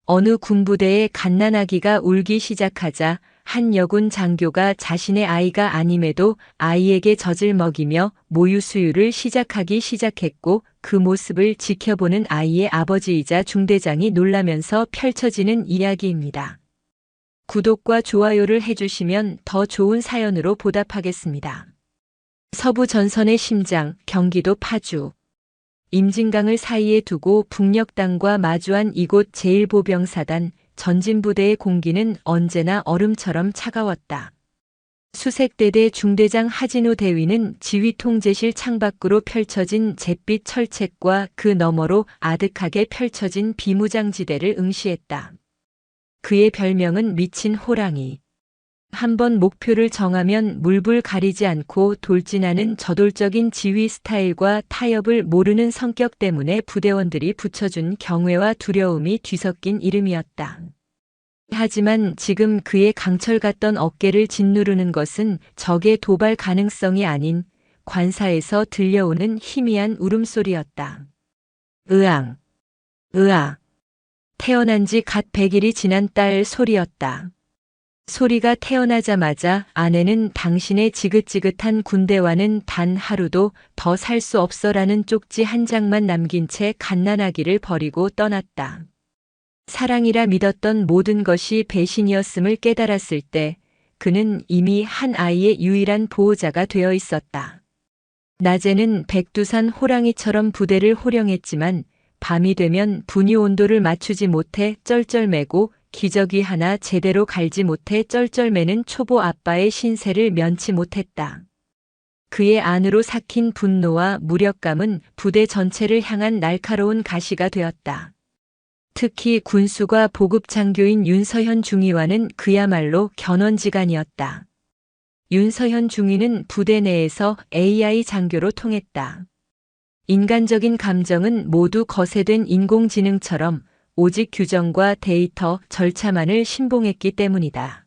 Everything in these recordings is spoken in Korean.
어느 군부대에 갓난아기가 울기 시작하자 한 여군 장교가 자신의 아이가 아님에도 아이에게 젖을 먹이며 모유 수유를 시작하기 시작했고 그 모습을 지켜보는 아이의 아버지이자 중대장이 놀라면서 펼쳐지는 이야기입니다. 구독과 좋아요를 해주시면 더 좋은 사연으로 보답하겠습니다. 서부 전선의 심장, 경기도 파주. 임진강을 사이에 두고 북녘땅과 마주한 이곳 제1보병사단 전진부대의 공기는 언제나 얼음처럼 차가웠다. 수색대대 중대장 하진우 대위는 지휘통제실 창밖으로 펼쳐진 잿빛 철책과 그 너머로 아득하게 펼쳐진 비무장지대를 응시했다. 그의 별명은 미친 호랑이. 한번 목표를 정하면 물불 가리지 않고 돌진하는 저돌적인 지휘 스타일과 타협을 모르는 성격 때문에 부대원들이 붙여준 경외와 두려움이 뒤섞인 이름이었다. 하지만 지금 그의 강철 같던 어깨를 짓누르는 것은 적의 도발 가능성이 아닌 관사에서 들려오는 희미한 울음소리였다. 으앙, 으아. 태어난 지 갓 100일이 지난 딸 소리였다. 소리가 태어나자마자 아내는 당신의 지긋지긋한 군대와는 단 하루도 더 살 수 없어라는 쪽지 한 장만 남긴 채 갓난아기를 버리고 떠났다. 사랑이라 믿었던 모든 것이 배신이었음을 깨달았을 때 그는 이미 한 아이의 유일한 보호자가 되어 있었다. 낮에는 백두산 호랑이처럼 부대를 호령했지만 밤이 되면 분유 온도를 맞추지 못해 쩔쩔매고 기저귀 하나 제대로 갈지 못해 쩔쩔매는 초보 아빠의 신세를 면치 못했다. 그의 안으로 삭힌 분노와 무력감은 부대 전체를 향한 날카로운 가시가 되었다. 특히 군수가 보급 장교인 윤서현 중위와는 그야말로 견원지간이었다. 윤서현 중위는 부대 내에서 AI 장교로 통했다. 인간적인 감정은 모두 거세된 인공지능처럼 오직 규정과 데이터, 절차만을 신봉했기 때문이다.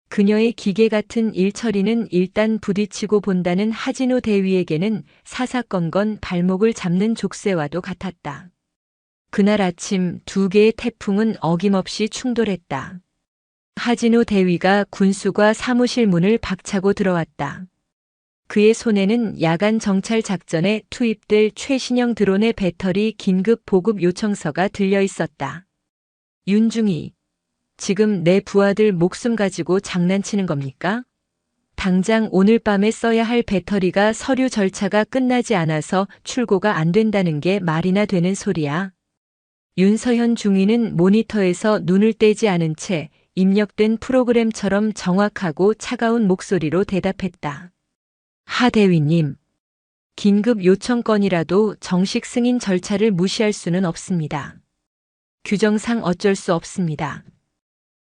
그녀의 기계 같은 일처리는 일단 부딪히고 본다는 하진우 대위에게는 사사건건 발목을 잡는 족쇄와도 같았다. 그날 아침 2개의 태풍은 어김없이 충돌했다. 하진우 대위가 군수과 사무실 문을 박차고 들어왔다. 그의 손에는 야간 정찰 작전에 투입될 최신형 드론의 배터리 긴급 보급 요청서가 들려 있었다. 윤중이, 지금 내 부하들 목숨 가지고 장난치는 겁니까? 당장 오늘 밤에 써야 할 배터리가 서류 절차가 끝나지 않아서 출고가 안 된다는 게 말이나 되는 소리야. 윤서현 중위는 모니터에서 눈을 떼지 않은 채 입력된 프로그램처럼 정확하고 차가운 목소리로 대답했다. 하 대위님, 긴급 요청건이라도 정식 승인 절차를 무시할 수는 없습니다. 규정상 어쩔 수 없습니다.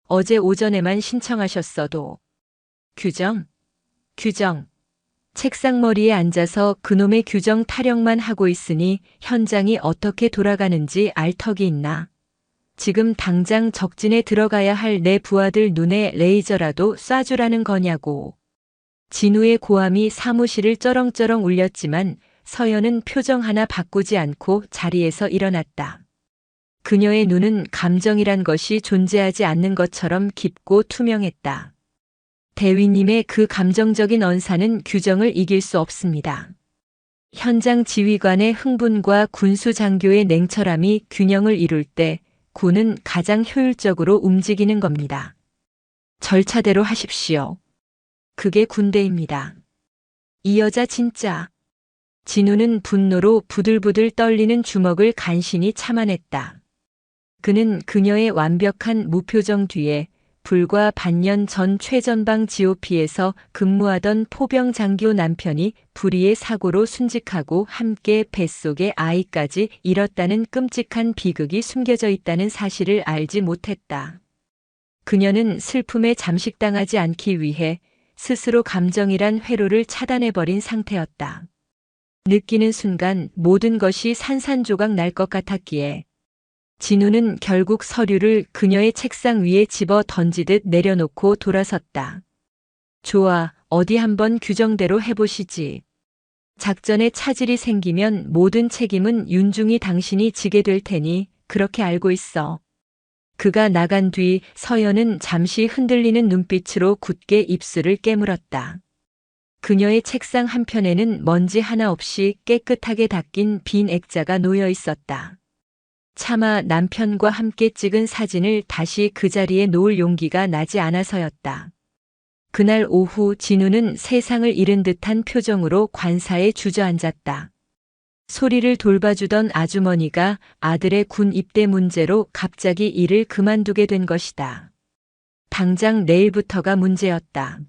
어제 오전에만 신청하셨어도. 규정? 책상머리에 앉아서 그놈의 규정 타령만 하고 있으니 현장이 어떻게 돌아가는지 알 턱이 있나. 지금 당장 적진에 들어가야 할 내 부하들 눈에 레이저라도 쏴주라는 거냐고. 진우의 고함이 사무실을 쩌렁쩌렁 울렸지만 서연은 표정 하나 바꾸지 않고 자리에서 일어났다. 그녀의 눈은 감정이란 것이 존재하지 않는 것처럼 깊고 투명했다. 대위님의 그 감정적인 언사는 규정을 이길 수 없습니다. 현장 지휘관의 흥분과 군수 장교의 냉철함이 균형을 이룰 때 군은 가장 효율적으로 움직이는 겁니다. 절차대로 하십시오. 그게 군대입니다. 이 여자 진짜. 진우는 분노로 부들부들 떨리는 주먹을 간신히 참아냈다. 그는 그녀의 완벽한 무표정 뒤에 불과 반년 전 최전방 GOP에서 근무하던 포병 장교 남편이 불의의 사고로 순직하고 함께 뱃속에 아이까지 잃었다는 끔찍한 비극이 숨겨져 있다는 사실을 알지 못했다. 그녀는 슬픔에 잠식당하지 않기 위해 스스로 감정이란 회로를 차단해버린 상태였다. 느끼는 순간 모든 것이 산산조각 날 것 같았기에 진우는 결국 서류를 그녀의 책상 위에 집어 던지듯 내려놓고 돌아섰다. 좋아, 어디 한번 규정대로 해보시지. 작전에 차질이 생기면 모든 책임은 윤중이 당신이 지게 될 테니 그렇게 알고 있어. 그가 나간 뒤 서연은 잠시 흔들리는 눈빛으로 굳게 입술을 깨물었다. 그녀의 책상 한편에는 먼지 하나 없이 깨끗하게 닦인 빈 액자가 놓여 있었다. 차마 남편과 함께 찍은 사진을 다시 그 자리에 놓을 용기가 나지 않아서였다. 그날 오후 진우는 세상을 잃은 듯한 표정으로 관사에 주저앉았다. 소리를 돌봐주던 아주머니가 아들의 군 입대 문제로 갑자기 일을 그만두게 된 것이다. 당장 내일부터가 문제였다.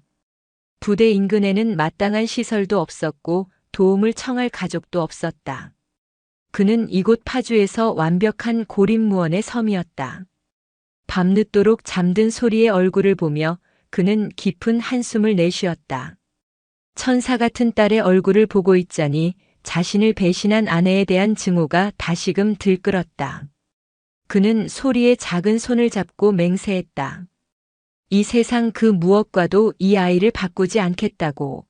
부대 인근에는 마땅한 시설도 없었고 도움을 청할 가족도 없었다. 그는 이곳 파주에서 완벽한 고립무원의 섬이었다. 밤늦도록 잠든 소리의 얼굴을 보며 그는 깊은 한숨을 내쉬었다. 천사 같은 딸의 얼굴을 보고 있자니 자신을 배신한 아내에 대한 증오가 다시금 들끓었다. 그는 소리의 작은 손을 잡고 맹세했다. 이 세상 그 무엇과도 이 아이를 바꾸지 않겠다고.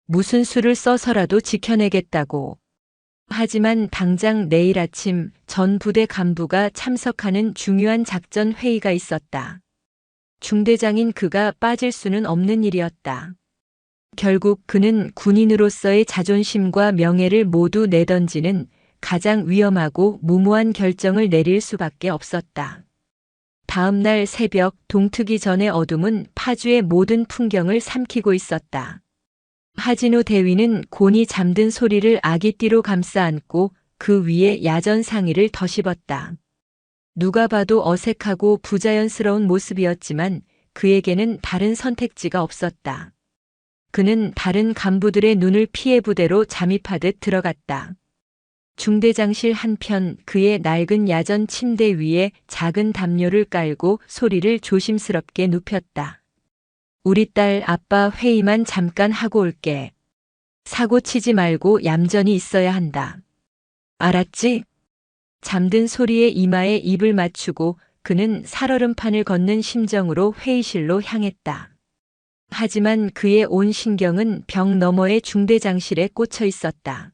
무슨 수를 써서라도 지켜내겠다고. 하지만 당장 내일 아침 전 부대 간부가 참석하는 중요한 작전 회의가 있었다. 중대장인 그가 빠질 수는 없는 일이었다. 결국 그는 군인으로서의 자존심과 명예를 모두 내던지는 가장 위험하고 무모한 결정을 내릴 수밖에 없었다. 다음 날 새벽 동트기 전의 어둠은 파주의 모든 풍경을 삼키고 있었다. 하진우 대위는 곤히 잠든 소리를 아기띠로 감싸 안고 그 위에 야전 상의를 덧입었다. 누가 봐도 어색하고 부자연스러운 모습이었지만 그에게는 다른 선택지가 없었다. 그는 다른 간부들의 눈을 피해 부대로 잠입하듯 들어갔다. 중대장실 한편 그의 낡은 야전 침대 위에 작은 담요를 깔고 소리를 조심스럽게 눕혔다. 우리 딸 아빠 회의만 잠깐 하고 올게. 사고 치지 말고 얌전히 있어야 한다. 알았지? 잠든 소리에 이마에 입을 맞추고 그는 살얼음판을 걷는 심정으로 회의실로 향했다. 하지만 그의 온 신경은 벽 너머의 중대장실에 꽂혀 있었다.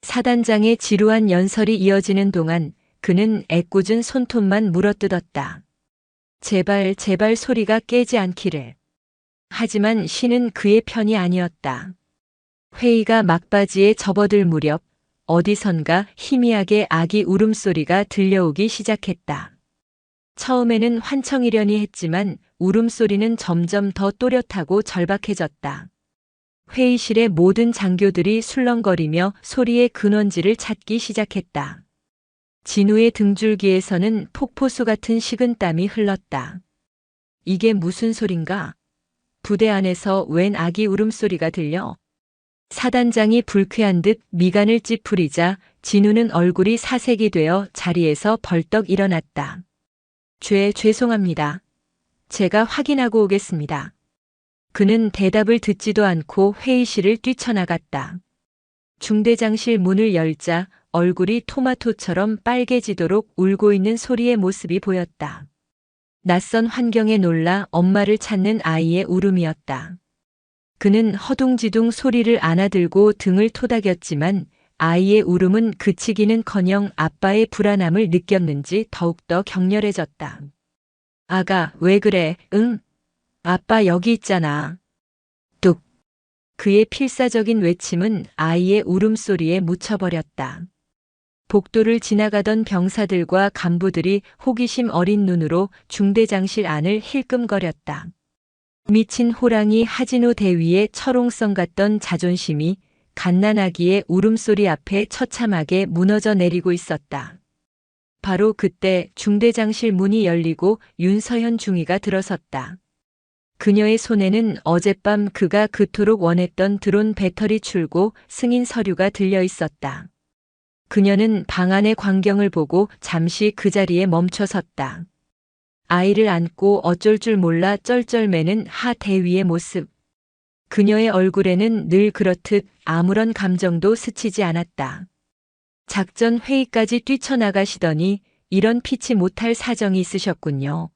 사단장의 지루한 연설이 이어지는 동안 그는 애꿎은 손톱만 물어뜯었다. 제발 제발 소리가 깨지 않기를. 하지만 신은 그의 편이 아니었다. 회의가 막바지에 접어들 무렵 어디선가 희미하게 아기 울음소리가 들려오기 시작했다. 처음에는 환청이려니 했지만 울음소리는 점점 더 또렷하고 절박해졌다. 회의실의 모든 장교들이 술렁거리며 소리의 근원지를 찾기 시작했다. 진우의 등줄기에서는 폭포수 같은 식은땀이 흘렀다. 이게 무슨 소린가? 부대 안에서 웬 아기 울음소리가 들려? 사단장이 불쾌한 듯 미간을 찌푸리자 진우는 얼굴이 사색이 되어 자리에서 벌떡 일어났다. 죄송합니다. 제가 확인하고 오겠습니다. 그는 대답을 듣지도 않고 회의실을 뛰쳐나갔다. 중대장실 문을 열자 얼굴이 토마토처럼 빨개지도록 울고 있는 소리의 모습이 보였다. 낯선 환경에 놀라 엄마를 찾는 아이의 울음이었다. 그는 허둥지둥 소리를 안아들고 등을 토닥였지만 아이의 울음은 그치기는커녕 아빠의 불안함을 느꼈는지 더욱더 격렬해졌다. 아가, 왜 그래? 응? 아빠 여기 있잖아. 뚝. 그의 필사적인 외침은 아이의 울음소리에 묻혀버렸다. 복도를 지나가던 병사들과 간부들이 호기심 어린 눈으로 중대장실 안을 힐끔거렸다. 미친 호랑이 하진우 대위의 철옹성 같던 자존심이 갓난아기의 울음소리 앞에 처참하게 무너져 내리고 있었다. 바로 그때 중대장실 문이 열리고 윤서현 중위가 들어섰다. 그녀의 손에는 어젯밤 그가 그토록 원했던 드론 배터리 출고 승인 서류가 들려 있었다. 그녀는 방 안의 광경을 보고 잠시 그 자리에 멈춰 섰다. 아이를 안고 어쩔 줄 몰라 쩔쩔매는 하 대위의 모습. 그녀의 얼굴에는 늘 그렇듯 아무런 감정도 스치지 않았다. 작전 회의까지 뛰쳐나가시더니 이런 피치 못할 사정이 있으셨군요.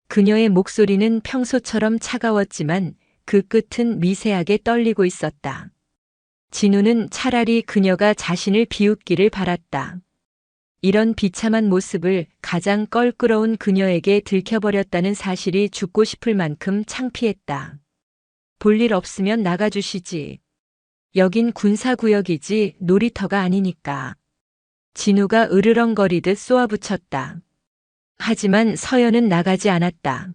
그녀의 목소리는 평소처럼 차가웠지만 그 끝은 미세하게 떨리고 있었다. 진우는 차라리 그녀가 자신을 비웃기를 바랐다. 이런 비참한 모습을 가장 껄끄러운 그녀에게 들켜버렸다는 사실이 죽고 싶을 만큼 창피했다. 볼일 없으면 나가주시지. 여긴 군사구역이지 놀이터가 아니니까. 진우가 으르렁거리듯 쏘아붙였다. 하지만 서연은 나가지 않았다.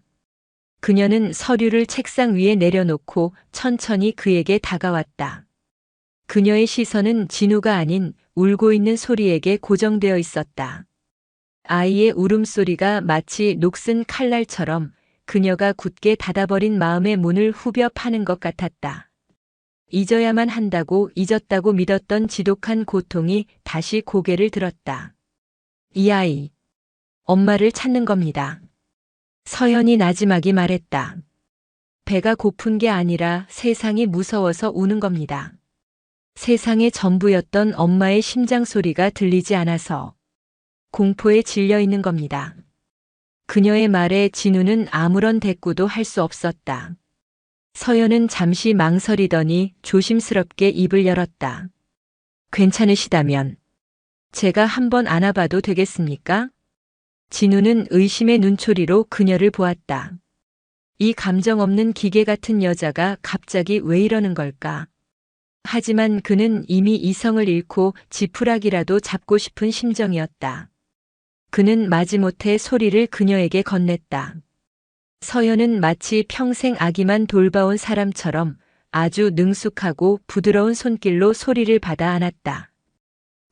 그녀는 서류를 책상 위에 내려놓고 천천히 그에게 다가왔다. 그녀의 시선은 진우가 아닌 울고 있는 소리에게 고정되어 있었다. 아이의 울음소리가 마치 녹슨 칼날처럼 그녀가 굳게 닫아버린 마음의 문을 후벼 파는 것 같았다. 잊어야만 한다고 잊었다고 믿었던 지독한 고통이 다시 고개를 들었다. 이 아이, 엄마를 찾는 겁니다. 서연이 나지막이 말했다. 배가 고픈 게 아니라 세상이 무서워서 우는 겁니다. 세상의 전부였던 엄마의 심장 소리가 들리지 않아서 공포에 질려 있는 겁니다. 그녀의 말에 진우는 아무런 대꾸도 할 수 없었다. 서연은 잠시 망설이더니 조심스럽게 입을 열었다. 괜찮으시다면 제가 한번 안아봐도 되겠습니까? 진우는 의심의 눈초리로 그녀를 보았다. 이 감정 없는 기계 같은 여자가 갑자기 왜 이러는 걸까? 하지만 그는 이미 이성을 잃고 지푸라기라도 잡고 싶은 심정이었다. 그는 마지못해 소리를 그녀에게 건넸다. 서연은 마치 평생 아기만 돌봐온 사람처럼 아주 능숙하고 부드러운 손길로 소리를 받아 안았다.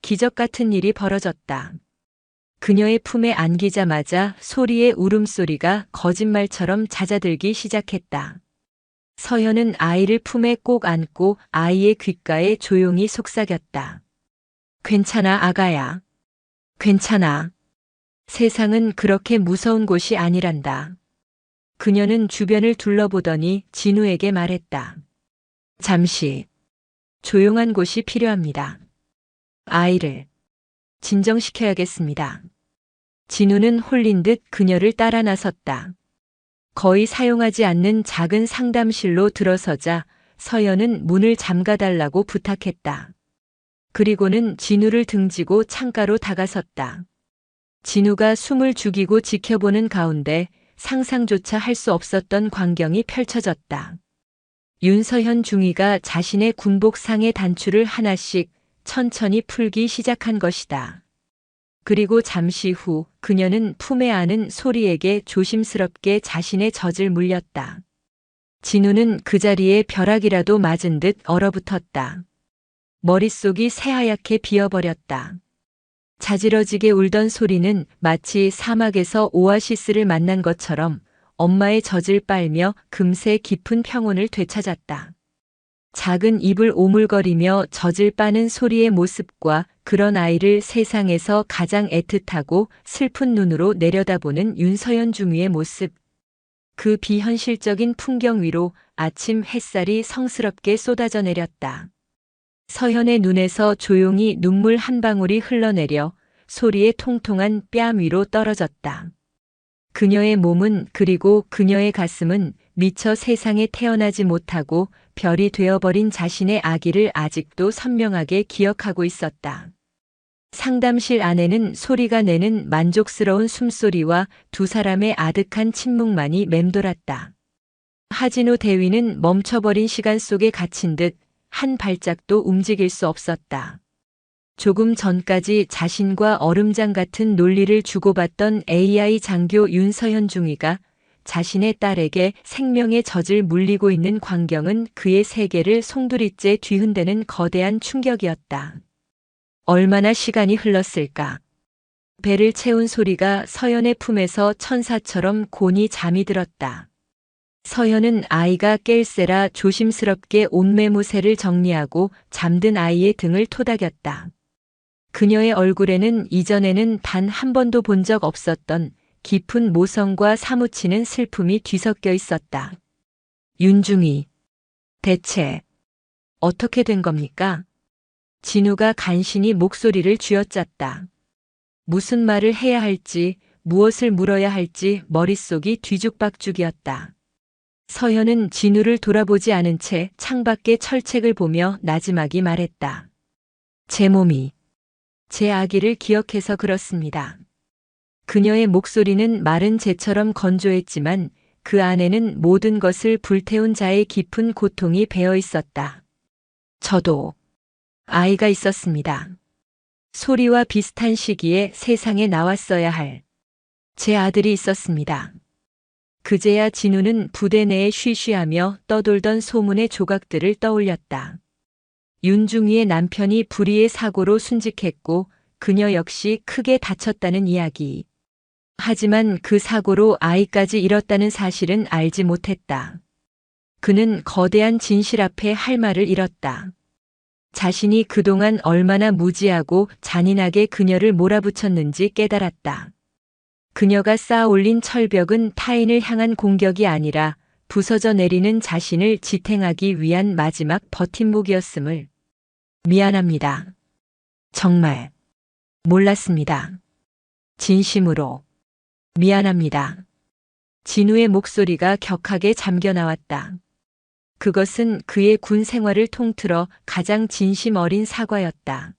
기적 같은 일이 벌어졌다. 그녀의 품에 안기자마자 소리의 울음소리가 거짓말처럼 잦아들기 시작했다. 서연은 아이를 품에 꼭 안고 아이의 귓가에 조용히 속삭였다. 괜찮아, 아가야. 괜찮아. 세상은 그렇게 무서운 곳이 아니란다. 그녀는 주변을 둘러보더니 진우에게 말했다. 잠시 조용한 곳이 필요합니다. 아이를 진정시켜야겠습니다. 진우는 홀린 듯 그녀를 따라 나섰다. 거의 사용하지 않는 작은 상담실로 들어서자 서연은 문을 잠가달라고 부탁했다. 그리고는 진우를 등지고 창가로 다가섰다. 진우가 숨을 죽이고 지켜보는 가운데 상상조차 할 수 없었던 광경이 펼쳐졌다. 윤서현 중위가 자신의 군복상의 단추를 하나씩 천천히 풀기 시작한 것이다. 그리고 잠시 후 그녀는 품에 안은 소리에게 조심스럽게 자신의 젖을 물렸다. 진우는 그 자리에 벼락이라도 맞은 듯 얼어붙었다. 머릿속이 새하얗게 비어버렸다. 자지러지게 울던 소리는 마치 사막에서 오아시스를 만난 것처럼 엄마의 젖을 빨며 금세 깊은 평온을 되찾았다. 작은 입을 오물거리며 젖을 빠는 소리의 모습과 그런 아이를 세상에서 가장 애틋하고 슬픈 눈으로 내려다보는 윤서연 중위의 모습. 그 비현실적인 풍경 위로 아침 햇살이 성스럽게 쏟아져 내렸다. 서연의 눈에서 조용히 눈물 한 방울이 흘러내려 소리의 통통한 뺨 위로 떨어졌다. 그녀의 몸은 그리고 그녀의 가슴은 미처 세상에 태어나지 못하고 별이 되어버린 자신의 아기를 아직도 선명하게 기억하고 있었다. 상담실 안에는 소리가 내는 만족스러운 숨소리와 두 사람의 아득한 침묵만이 맴돌았다. 하진우 대위는 멈춰버린 시간 속에 갇힌 듯 한 발짝도 움직일 수 없었다. 조금 전까지 자신과 얼음장 같은 논리를 주고받던 AI 장교 윤서현 중위가 자신의 딸에게 생명의 젖을 물리고 있는 광경은 그의 세계를 송두리째 뒤흔드는 거대한 충격이었다. 얼마나 시간이 흘렀을까? 배를 채운 소리가 서연의 품에서 천사처럼 곤히 잠이 들었다. 서연은 아이가 깰세라 조심스럽게 옷매무새를 정리하고 잠든 아이의 등을 토닥였다. 그녀의 얼굴에는 이전에는 단 한 번도 본 적 없었던 깊은 모성과 사무치는 슬픔이 뒤섞여 있었다. 윤중이, 대체 어떻게 된 겁니까? 진우가 간신히 목소리를 쥐어짰다. 무슨 말을 해야 할지, 무엇을 물어야 할지 머릿속이 뒤죽박죽이었다. 서연은 진우를 돌아보지 않은 채 창밖의 철책을 보며 나지막이 말했다. 제 몸이 제 아기를 기억해서 그렇습니다. 그녀의 목소리는 마른 재처럼 건조했지만 그 안에는 모든 것을 불태운 자의 깊은 고통이 배어 있었다. 저도 아이가 있었습니다. 소리와 비슷한 시기에 세상에 나왔어야 할 제 아들이 있었습니다. 그제야 진우는 부대 내에 쉬쉬하며 떠돌던 소문의 조각들을 떠올렸다. 윤중이의 남편이 불의의 사고로 순직했고 그녀 역시 크게 다쳤다는 이야기. 하지만 그 사고로 아이까지 잃었다는 사실은 알지 못했다. 그는 거대한 진실 앞에 할 말을 잃었다. 자신이 그동안 얼마나 무지하고 잔인하게 그녀를 몰아붙였는지 깨달았다. 그녀가 쌓아 올린 철벽은 타인을 향한 공격이 아니라 부서져 내리는 자신을 지탱하기 위한 마지막 버팀목이었음을. 미안합니다. 정말 몰랐습니다. 진심으로 미안합니다. 진우의 목소리가 격하게 잠겨 나왔다. 그것은 그의 군 생활을 통틀어 가장 진심 어린 사과였다.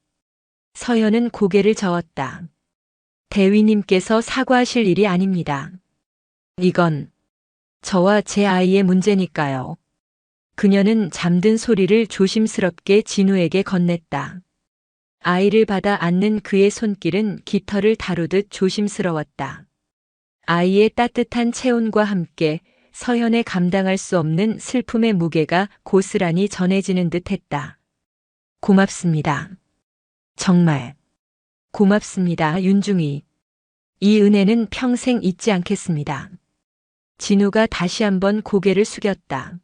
서연은 고개를 저었다. 대위님께서 사과하실 일이 아닙니다. 이건 저와 제 아이의 문제니까요. 그녀는 잠든 소리를 조심스럽게 진우에게 건넸다. 아이를 받아 안는 그의 손길은 깃털을 다루듯 조심스러웠다. 아이의 따뜻한 체온과 함께 서연의 감당할 수 없는 슬픔의 무게가 고스란히 전해지는 듯 했다. 고맙습니다. 정말 고맙습니다, 윤중이. 이 은혜는 평생 잊지 않겠습니다. 진우가 다시 한번 고개를 숙였다.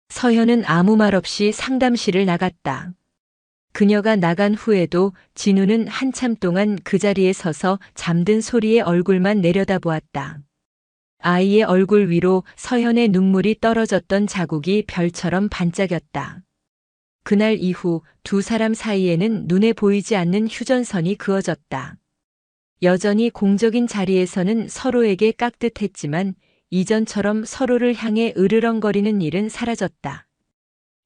서연은 아무 말 없이 상담실을 나갔다. 그녀가 나간 후에도 진우는 한참 동안 그 자리에 서서 잠든 소리의 얼굴만 내려다보았다. 아이의 얼굴 위로 서연의 눈물이 떨어졌던 자국이 별처럼 반짝였다. 그날 이후 두 사람 사이에는 눈에 보이지 않는 휴전선이 그어졌다. 여전히 공적인 자리에서는 서로에게 깍듯했지만 이전처럼 서로를 향해 으르렁거리는 일은 사라졌다.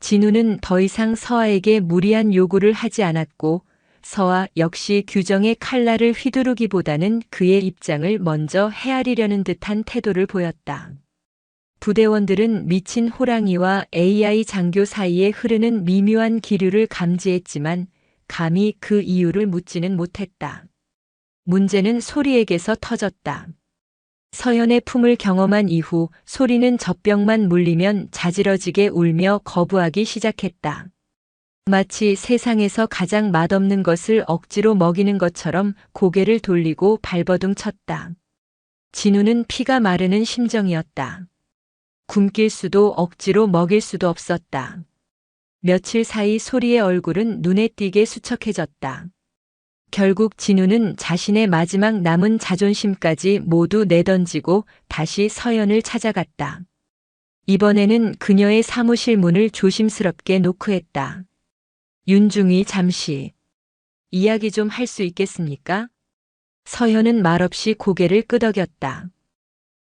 진우는 더 이상 서아에게 무리한 요구를 하지 않았고 서아 역시 규정의 칼날을 휘두르기보다는 그의 입장을 먼저 헤아리려는 듯한 태도를 보였다. 부대원들은 미친 호랑이와 AI 장교 사이에 흐르는 미묘한 기류를 감지했지만 감히 그 이유를 묻지는 못했다. 문제는 소리에게서 터졌다. 서연의 품을 경험한 이후 소리는 젖병만 물리면 자지러지게 울며 거부하기 시작했다. 마치 세상에서 가장 맛없는 것을 억지로 먹이는 것처럼 고개를 돌리고 발버둥 쳤다. 진우는 피가 마르는 심정이었다. 굶길 수도 억지로 먹일 수도 없었다. 며칠 사이 소리의 얼굴은 눈에 띄게 수척해졌다. 결국 진우는 자신의 마지막 남은 자존심까지 모두 내던지고 다시 서연을 찾아갔다. 이번에는 그녀의 사무실 문을 조심스럽게 노크했다. 윤중이 잠시 이야기 좀 할 수 있겠습니까? 서연은 말없이 고개를 끄덕였다.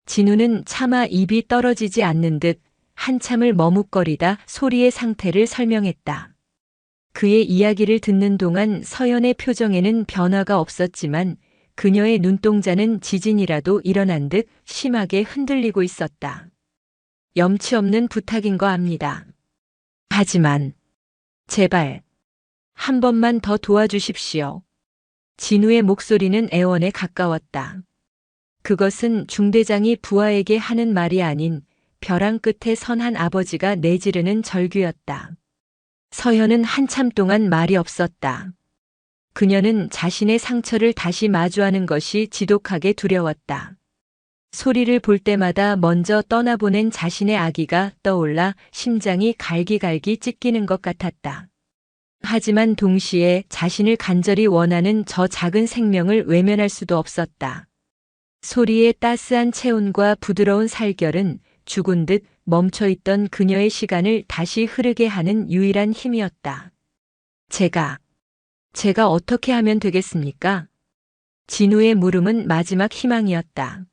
진우는 차마 입이 떨어지지 않는 듯 한참을 머뭇거리다 소리의 상태를 설명했다. 그의 이야기를 듣는 동안 서연의 표정에는 변화가 없었지만 그녀의 눈동자는 지진이라도 일어난 듯 심하게 흔들리고 있었다. 염치 없는 부탁인 거 압니다. 하지만 제발 한 번만 더 도와주십시오. 진우의 목소리는 애원에 가까웠다. 그것은 중대장이 부하에게 하는 말이 아닌 벼랑 끝에 선 한 아버지가 내지르는 절규였다. 서연은 한참 동안 말이 없었다. 그녀는 자신의 상처를 다시 마주하는 것이 지독하게 두려웠다. 소리를 볼 때마다 먼저 떠나보낸 자신의 아기가 떠올라 심장이 갈기갈기 찢기는 것 같았다. 하지만 동시에 자신을 간절히 원하는 저 작은 생명을 외면할 수도 없었다. 소리의 따스한 체온과 부드러운 살결은 죽은 듯 멈춰있던 그녀의 시간을 다시 흐르게 하는 유일한 힘이었다. 제가 어떻게 하면 되겠습니까? 진우의 물음은 마지막 희망이었다.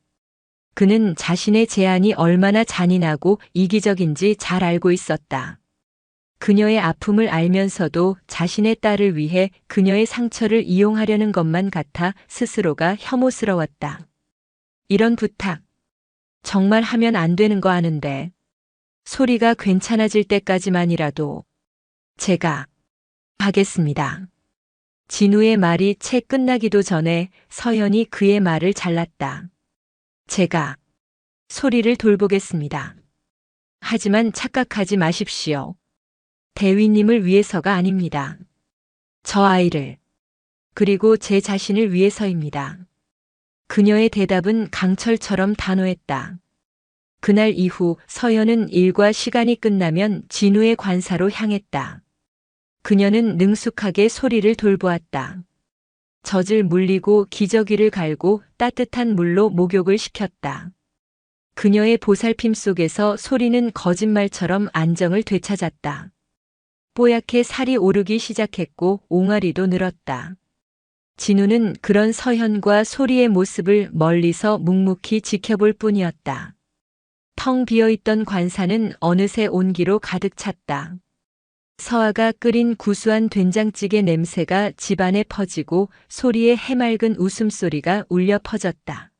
그는 자신의 제안이 얼마나 잔인하고 이기적인지 잘 알고 있었다. 그녀의 아픔을 알면서도 자신의 딸을 위해 그녀의 상처를 이용하려는 것만 같아 스스로가 혐오스러웠다. 이런 부탁. 정말 하면 안 되는 거 아는데. 소리가 괜찮아질 때까지만이라도 제가 하겠습니다. 진우의 말이 채 끝나기도 전에 서연이 그의 말을 잘랐다. 제가 소리를 돌보겠습니다. 하지만 착각하지 마십시오. 대위님을 위해서가 아닙니다. 저 아이를, 그리고 제 자신을 위해서입니다. 그녀의 대답은 강철처럼 단호했다. 그날 이후 서연은 일과 시간이 끝나면 진우의 관사로 향했다. 그녀는 능숙하게 소리를 돌보았다. 젖을 물리고 기저귀를 갈고 따뜻한 물로 목욕을 시켰다. 그녀의 보살핌 속에서 소리는 거짓말처럼 안정을 되찾았다. 뽀얗게 살이 오르기 시작했고 옹알이도 늘었다. 진우는 그런 서현과 소리의 모습을 멀리서 묵묵히 지켜볼 뿐이었다. 텅 비어있던 관사는 어느새 온기로 가득 찼다. 서아가 끓인 구수한 된장찌개 냄새가 집안에 퍼지고 소리의 해맑은 웃음소리가 울려 퍼졌다.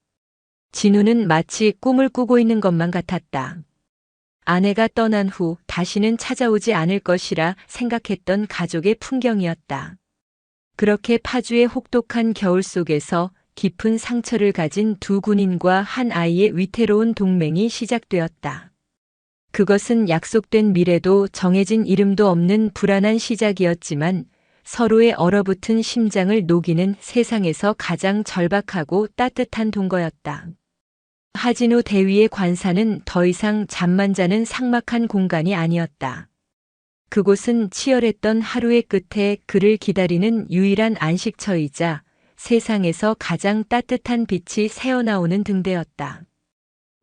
진우는 마치 꿈을 꾸고 있는 것만 같았다. 아내가 떠난 후 다시는 찾아오지 않을 것이라 생각했던 가족의 풍경이었다. 그렇게 파주의 혹독한 겨울 속에서 깊은 상처를 가진 두 군인과 한 아이의 위태로운 동맹이 시작되었다. 그것은 약속된 미래도 정해진 이름도 없는 불안한 시작이었지만 서로의 얼어붙은 심장을 녹이는 세상에서 가장 절박하고 따뜻한 동거였다. 하진우 대위의 관사는 더 이상 잠만 자는 삭막한 공간이 아니었다. 그곳은 치열했던 하루의 끝에 그를 기다리는 유일한 안식처이자 세상에서 가장 따뜻한 빛이 새어나오는 등대였다.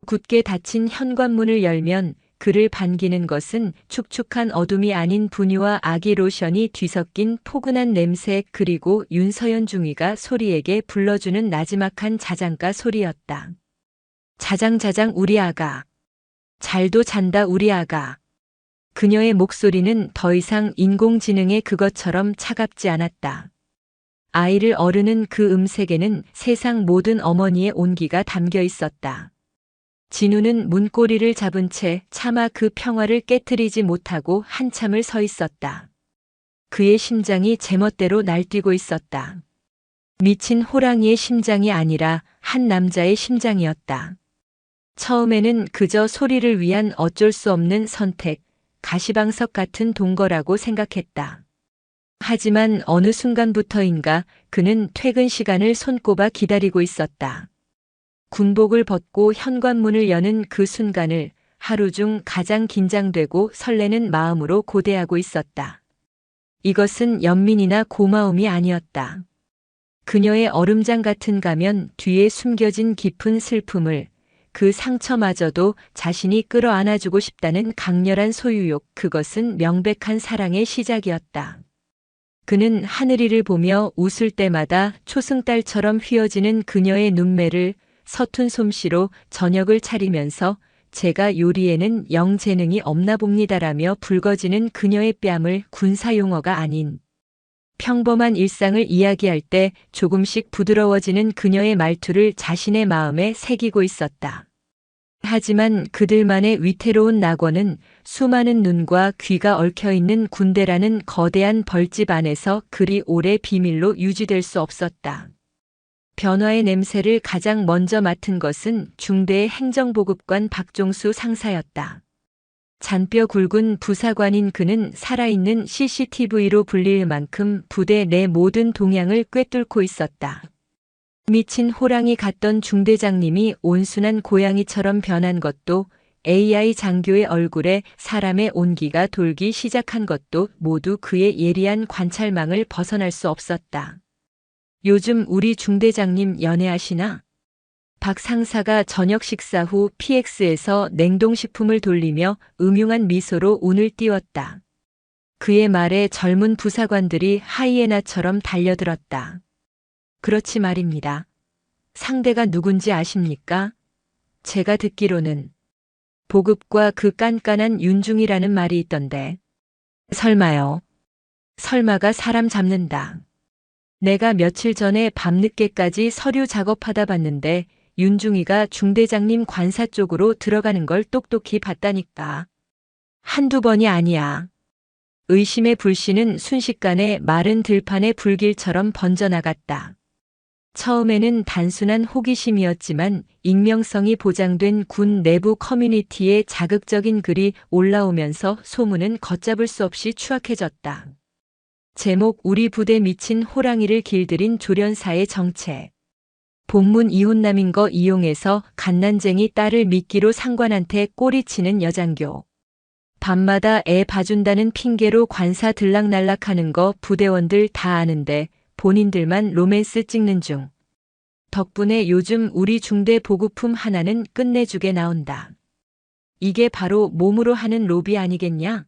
굳게 닫힌 현관문을 열면 그를 반기는 것은 축축한 어둠이 아닌 분유와 아기 로션이 뒤섞인 포근한 냄새, 그리고 윤서연 중위가 소리에게 불러주는 나지막한 자장가 소리였다. 자장자장 우리 아가. 잘도 잔다 우리 아가. 그녀의 목소리는 더 이상 인공지능의 그것처럼 차갑지 않았다. 아이를 어르는 그 음색에는 세상 모든 어머니의 온기가 담겨 있었다. 진우는 문고리를 잡은 채 차마 그 평화를 깨트리지 못하고 한참을 서 있었다. 그의 심장이 제멋대로 날뛰고 있었다. 미친 호랑이의 심장이 아니라 한 남자의 심장이었다. 처음에는 그저 소리를 위한 어쩔 수 없는 선택, 가시방석 같은 동거라고 생각했다. 하지만 어느 순간부터인가 그는 퇴근 시간을 손꼽아 기다리고 있었다. 군복을 벗고 현관문을 여는 그 순간을 하루 중 가장 긴장되고 설레는 마음으로 고대하고 있었다. 이것은 연민이나 고마움이 아니었다. 그녀의 얼음장 같은 가면 뒤에 숨겨진 깊은 슬픔을, 그 상처마저도 자신이 끌어안아주고 싶다는 강렬한 소유욕, 그것은 명백한 사랑의 시작이었다. 그는 하늘이를 보며 웃을 때마다 초승달처럼 휘어지는 그녀의 눈매를 서툰 솜씨로 저녁을 차리면서 제가 요리에는 영 재능이 없나 봅니다라며 붉어지는 그녀의 뺨을 군사용어가 아닌 평범한 일상을 이야기할 때 조금씩 부드러워지는 그녀의 말투를 자신의 마음에 새기고 있었다. 하지만 그들만의 위태로운 낙원은 수많은 눈과 귀가 얽혀있는 군대라는 거대한 벌집 안에서 그리 오래 비밀로 유지될 수 없었다. 변화의 냄새를 가장 먼저 맡은 것은 중대의 행정보급관 박종수 상사였다. 잔뼈 굵은 부사관인 그는 살아있는 CCTV로 불릴 만큼 부대 내 모든 동향을 꿰뚫고 있었다. 미친 호랑이 같던 중대장님이 온순한 고양이처럼 변한 것도, AI 장교의 얼굴에 사람의 온기가 돌기 시작한 것도 모두 그의 예리한 관찰망을 벗어날 수 없었다. 요즘 우리 중대장님 연애하시나? 박 상사가 저녁 식사 후 PX에서 냉동식품을 돌리며 음흉한 미소로 운을 띄웠다. 그의 말에 젊은 부사관들이 하이에나처럼 달려들었다. 그렇지 말입니다. 상대가 누군지 아십니까? 제가 듣기로는 보급과 그 깐깐한 윤중이라는 말이 있던데. 설마요. 설마가 사람 잡는다. 내가 며칠 전에 밤늦게까지 서류 작업하다 봤는데 윤중이가 중대장님 관사 쪽으로 들어가는 걸 똑똑히 봤다니까. 한두 번이 아니야. 의심의 불씨는 순식간에 마른 들판의 불길처럼 번져나갔다. 처음에는 단순한 호기심이었지만 익명성이 보장된 군 내부 커뮤니티에 자극적인 글이 올라오면서 소문은 걷잡을 수 없이 추악해졌다. 제목 우리 부대 미친 호랑이를 길들인 조련사의 정체. 본문 이혼남인 거 이용해서 갓난쟁이 딸을 미끼로 상관한테 꼬리치는 여장교. 밤마다 애 봐준다는 핑계로 관사 들락날락하는 거 부대원들 다 아는데 본인들만 로맨스 찍는 중. 덕분에 요즘 우리 중대 보급품 하나는 끝내주게 나온다. 이게 바로 몸으로 하는 로비 아니겠냐?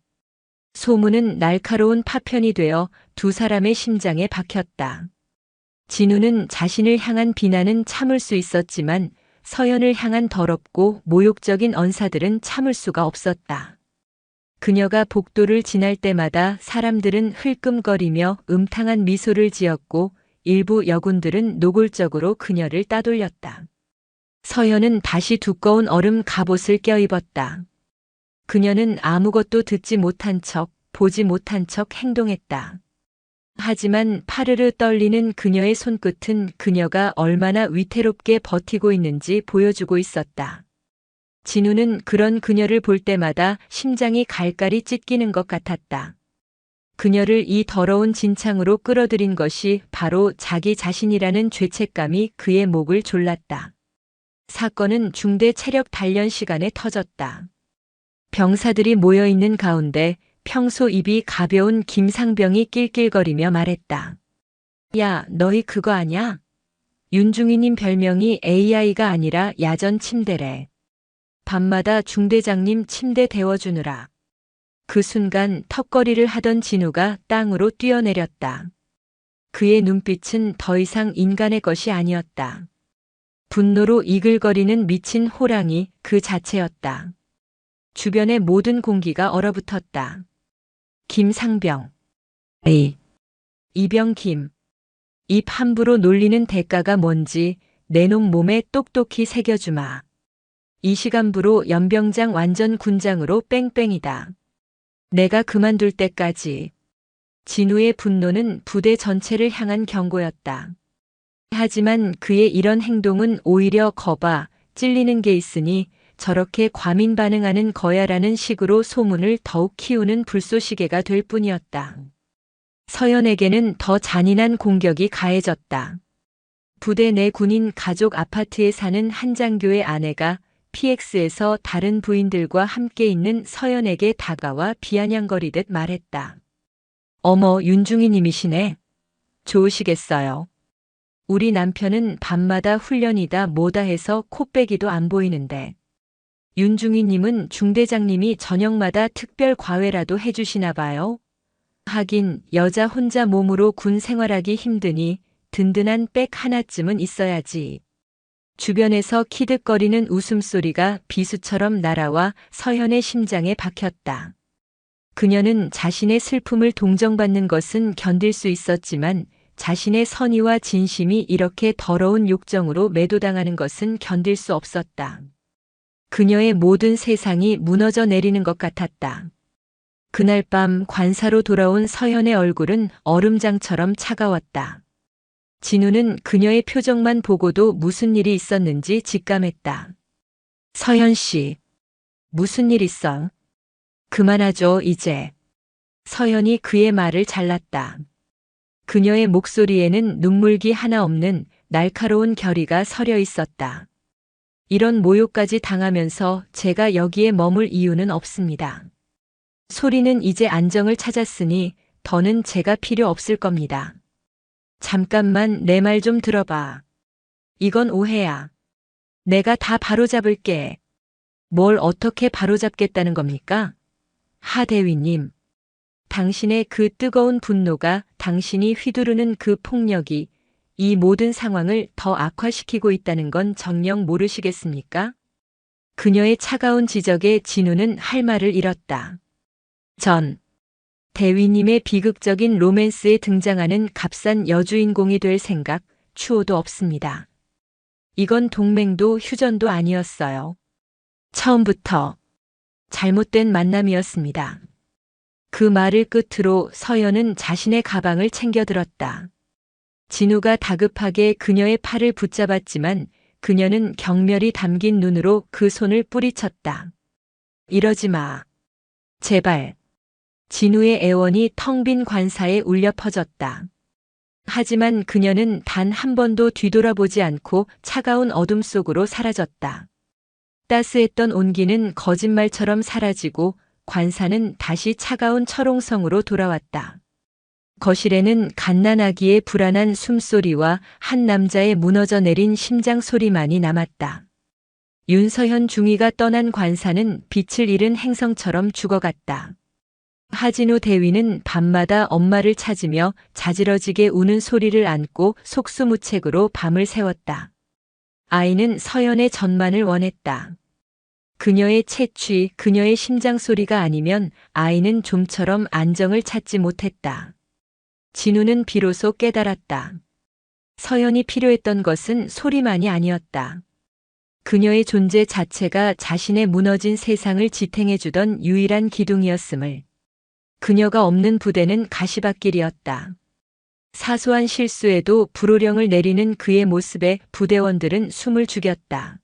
소문은 날카로운 파편이 되어 두 사람의 심장에 박혔다. 진우는 자신을 향한 비난은 참을 수 있었지만 서연을 향한 더럽고 모욕적인 언사들은 참을 수가 없었다. 그녀가 복도를 지날 때마다 사람들은 흘끔거리며 음탕한 미소를 지었고 일부 여군들은 노골적으로 그녀를 따돌렸다. 서연은 다시 두꺼운 얼음 갑옷을 껴입었다. 그녀는 아무것도 듣지 못한 척, 보지 못한 척 행동했다. 하지만 파르르 떨리는 그녀의 손끝은 그녀가 얼마나 위태롭게 버티고 있는지 보여주고 있었다. 진우는 그런 그녀를 볼 때마다 심장이 갈갈이 찢기는 것 같았다. 그녀를 이 더러운 진창으로 끌어들인 것이 바로 자기 자신이라는 죄책감이 그의 목을 졸랐다. 사건은 중대 체력 단련 시간에 터졌다. 병사들이 모여있는 가운데 평소 입이 가벼운 김상병이 낄낄거리며 말했다. 야, 너희 그거 아냐? 윤중이님 별명이 AI가 아니라 야전 침대래. 밤마다 중대장님 침대 데워주느라. 그 순간 턱걸이를 하던 진우가 땅으로 뛰어내렸다. 그의 눈빛은 더 이상 인간의 것이 아니었다. 분노로 이글거리는 미친 호랑이 그 자체였다. 주변의 모든 공기가 얼어붙었다. 김상병. 이병김. 입 함부로 놀리는 대가가 뭔지 내 놈 몸에 똑똑히 새겨주마. 이 시간부로 연병장 완전 군장으로 뺑뺑이다. 내가 그만둘 때까지. 진우의 분노는 부대 전체를 향한 경고였다. 하지만 그의 이런 행동은 오히려 거봐, 찔리는 게 있으니 저렇게 과민 반응하는 거야라는 식으로 소문을 더욱 키우는 불쏘시개가 될 뿐이었다. 서연에게는 더 잔인한 공격이 가해졌다. 부대 내 군인 가족 아파트에 사는 한 장교의 아내가 PX에서 다른 부인들과 함께 있는 서연에게 다가와 비아냥거리듯 말했다. 어머, 윤중이님이시네. 좋으시겠어요. 우리 남편은 밤마다 훈련이다 뭐다 해서 코빼기도 안 보이는데. 윤중이님은 중대장님이 저녁마다 특별 과외라도 해주시나 봐요. 하긴 여자 혼자 몸으로 군 생활하기 힘드니 든든한 백 하나쯤은 있어야지. 주변에서 키득거리는 웃음소리가 비수처럼 날아와 서현의 심장에 박혔다. 그녀는 자신의 슬픔을 동정받는 것은 견딜 수 있었지만 자신의 선의와 진심이 이렇게 더러운 욕정으로 매도당하는 것은 견딜 수 없었다. 그녀의 모든 세상이 무너져 내리는 것 같았다. 그날 밤 관사로 돌아온 서현의 얼굴은 얼음장처럼 차가웠다. 진우는 그녀의 표정만 보고도 무슨 일이 있었는지 직감했다. 서현 씨, 무슨 일 있어? 그만하죠, 이제. 서현이 그의 말을 잘랐다. 그녀의 목소리에는 눈물기 하나 없는 날카로운 결의가 서려 있었다. 이런 모욕까지 당하면서 제가 여기에 머물 이유는 없습니다. 소리는 이제 안정을 찾았으니 더는 제가 필요 없을 겁니다. 잠깐만 내 말 좀 들어봐. 이건 오해야. 내가 다 바로잡을게. 뭘 어떻게 바로잡겠다는 겁니까? 하 대위님. 당신의 그 뜨거운 분노가, 당신이 휘두르는 그 폭력이 이 모든 상황을 더 악화시키고 있다는 건 정녕 모르시겠습니까? 그녀의 차가운 지적에 진우는 할 말을 잃었다. 대위님의 비극적인 로맨스에 등장하는 값싼 여주인공이 될 생각, 추호도 없습니다. 이건 동맹도 휴전도 아니었어요. 처음부터 잘못된 만남이었습니다. 그 말을 끝으로 서연은 자신의 가방을 챙겨들었다. 진우가 다급하게 그녀의 팔을 붙잡았지만 그녀는 경멸이 담긴 눈으로 그 손을 뿌리쳤다. 이러지 마. 제발. 진우의 애원이 텅 빈 관사에 울려 퍼졌다. 하지만 그녀는 단 한 번도 뒤돌아보지 않고 차가운 어둠 속으로 사라졌다. 따스했던 온기는 거짓말처럼 사라지고 관사는 다시 차가운 철옹성으로 돌아왔다. 거실에는 갓난아기의 불안한 숨소리와 한 남자의 무너져 내린 심장 소리만이 남았다. 윤서현 중위가 떠난 관사는 빛을 잃은 행성처럼 죽어갔다. 하진우 대위는 밤마다 엄마를 찾으며 자지러지게 우는 소리를 안고 속수무책으로 밤을 새웠다. 아이는 서연의 전만을 원했다. 그녀의 채취, 그녀의 심장 소리가 아니면 아이는 좀처럼 안정을 찾지 못했다. 진우는 비로소 깨달았다. 서연이 필요했던 것은 소리만이 아니었다. 그녀의 존재 자체가 자신의 무너진 세상을 지탱해주던 유일한 기둥이었음을. 그녀가 없는 부대는 가시밭길이었다. 사소한 실수에도 불호령을 내리는 그의 모습에 부대원들은 숨을 죽였다.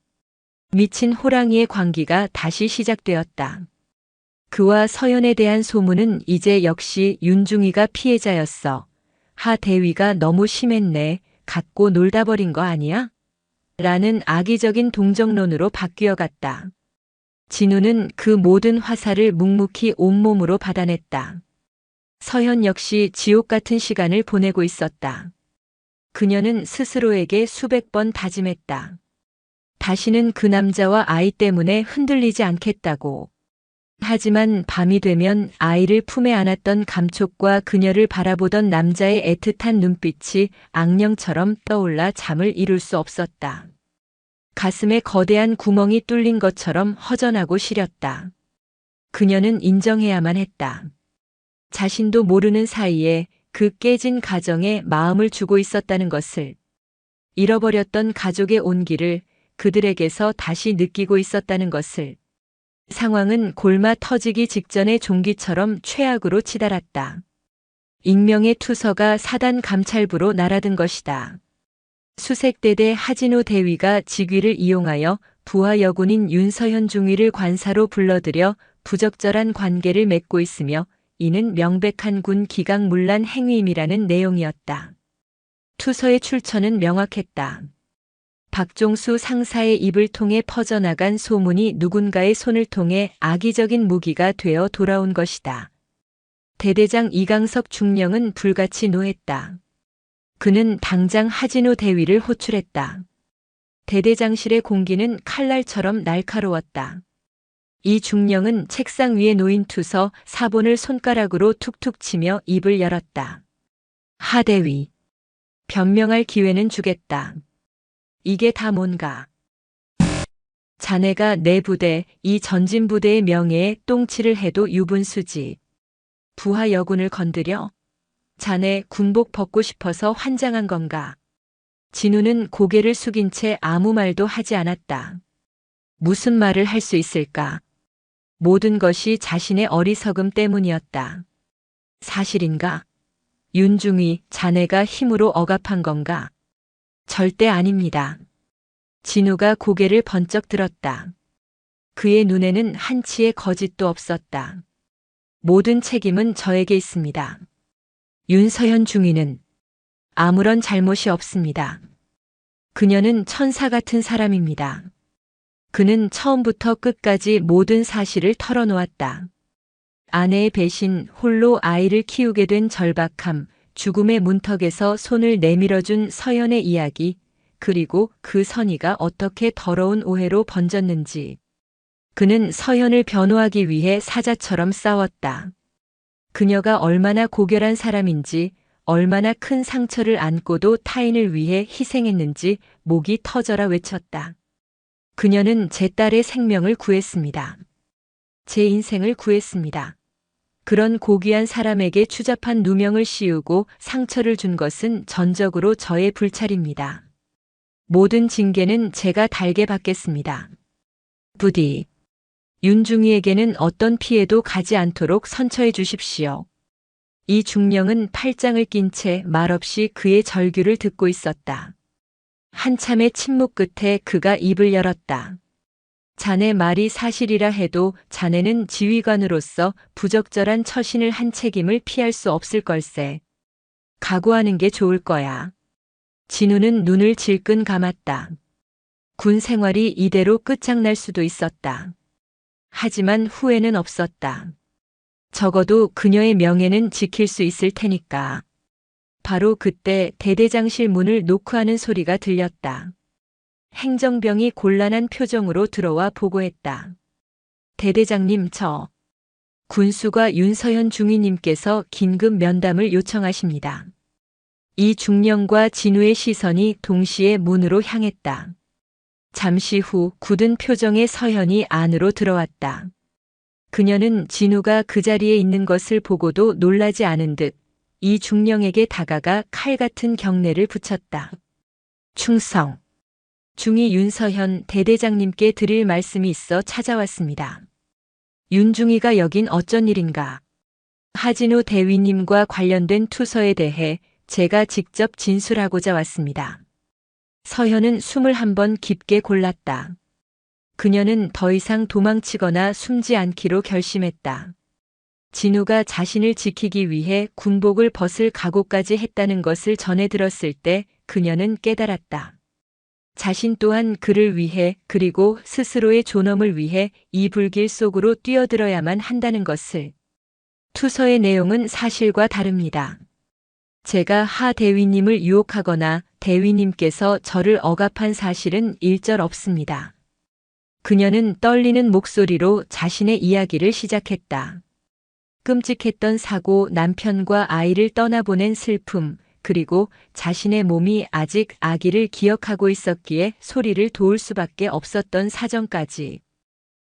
미친 호랑이의 광기가 다시 시작되었다. 그와 서연에 대한 소문은 이제 역시 윤중이가 피해자였어. 하 대위가 너무 심했네. 갖고 놀다 버린 거 아니야? 라는 악의적인 동정론으로 바뀌어갔다. 진우는 그 모든 화살을 묵묵히 온몸으로 받아냈다. 서현 역시 지옥 같은 시간을 보내고 있었다. 그녀는 스스로에게 수백 번 다짐했다. 다시는 그 남자와 아이 때문에 흔들리지 않겠다고. 하지만 밤이 되면 아이를 품에 안았던 감촉과 그녀를 바라보던 남자의 애틋한 눈빛이 악령처럼 떠올라 잠을 이룰 수 없었다. 가슴에 거대한 구멍이 뚫린 것처럼 허전하고 시렸다. 그녀는 인정해야만 했다. 자신도 모르는 사이에 그 깨진 가정에 마음을 주고 있었다는 것을, 잃어버렸던 가족의 온기를 그들에게서 다시 느끼고 있었다는 것을. 상황은 골마 터지기 직전의 종기처럼 최악으로 치달았다. 익명의 투서가 사단 감찰부로 날아든 것이다. 수색대대 하진우 대위가 직위를 이용하여 부하 여군인 윤서현 중위를 관사로 불러들여 부적절한 관계를 맺고 있으며 이는 명백한 군 기강문란 행위임이라는 내용이었다. 투서의 출처는 명확했다. 박종수 상사의 입을 통해 퍼져나간 소문이 누군가의 손을 통해 악의적인 무기가 되어 돌아온 것이다. 대대장 이강석 중령은 불같이 노했다. 그는 당장 하진우 대위를 호출했다. 대대장실의 공기는 칼날처럼 날카로웠다. 이 중령은 책상 위에 놓인 투서 사본을 손가락으로 툭툭 치며 입을 열었다. 하대위. 변명할 기회는 주겠다. 이게 다 뭔가. 자네가 내 부대, 이 전진부대의 명예에 똥칠을 해도 유분수지. 부하 여군을 건드려? 자네 군복 벗고 싶어서 환장한 건가? 진우는 고개를 숙인 채 아무 말도 하지 않았다. 무슨 말을 할 수 있을까? 모든 것이 자신의 어리석음 때문이었다. 사실인가? 윤중이 자네가 힘으로 억압한 건가? 절대 아닙니다. 진우가 고개를 번쩍 들었다. 그의 눈에는 한치의 거짓도 없었다. 모든 책임은 저에게 있습니다. 윤서현 중위는 아무런 잘못이 없습니다. 그녀는 천사 같은 사람입니다. 그는 처음부터 끝까지 모든 사실을 털어놓았다. 아내의 배신, 홀로 아이를 키우게 된 절박함, 죽음의 문턱에서 손을 내밀어준 서연의 이야기, 그리고 그 선의가 어떻게 더러운 오해로 번졌는지. 그는 서연을 변호하기 위해 사자처럼 싸웠다. 그녀가 얼마나 고결한 사람인지, 얼마나 큰 상처를 안고도 타인을 위해 희생했는지 목이 터져라 외쳤다. 그녀는 제 딸의 생명을 구했습니다. 제 인생을 구했습니다. 그런 고귀한 사람에게 추잡한 누명을 씌우고 상처를 준 것은 전적으로 저의 불찰입니다. 모든 징계는 제가 달게 받겠습니다. 부디 윤중이에게는 어떤 피해도 가지 않도록 선처해 주십시오. 이 중령은 팔짱을 낀 채 말없이 그의 절규를 듣고 있었다. 한참의 침묵 끝에 그가 입을 열었다. 자네 말이 사실이라 해도 자네는 지휘관으로서 부적절한 처신을 한 책임을 피할 수 없을 걸세. 각오하는 게 좋을 거야. 진우는 눈을 질끈 감았다. 군 생활이 이대로 끝장날 수도 있었다. 하지만 후회는 없었다. 적어도 그녀의 명예는 지킬 수 있을 테니까. 바로 그때 대대장실 문을 노크하는 소리가 들렸다. 행정병이 곤란한 표정으로 들어와 보고했다. 대대장님, 군수가 윤서현 중위님께서 긴급 면담을 요청하십니다. 이 중령과 진우의 시선이 동시에 문으로 향했다. 잠시 후 굳은 표정의 서현이 안으로 들어왔다. 그녀는 진우가 그 자리에 있는 것을 보고도 놀라지 않은 듯 이 중령에게 다가가 칼 같은 경례를 붙였다. 충성. 중위 윤서현 대대장님께 드릴 말씀이 있어 찾아왔습니다. 윤중이가 여긴 어쩐 일인가? 하진우 대위님과 관련된 투서에 대해 제가 직접 진술하고자 왔습니다. 서현은 숨을 한번 깊게 골랐다. 그녀는 더 이상 도망치거나 숨지 않기로 결심했다. 진우가 자신을 지키기 위해 군복을 벗을 각오까지 했다는 것을 전해 들었을 때 그녀는 깨달았다. 자신 또한 그를 위해 그리고 스스로의 존엄을 위해 이 불길 속으로 뛰어들어야만 한다는 것을. 투서의 내용은 사실과 다릅니다. 제가 하 대위님을 유혹하거나 대위님께서 저를 억압한 사실은 일절 없습니다. 그녀는 떨리는 목소리로 자신의 이야기를 시작했다. 끔찍했던 사고, 남편과 아이를 떠나보낸 슬픔, 그리고 자신의 몸이 아직 아기를 기억하고 있었기에 소리를 도울 수밖에 없었던 사정까지.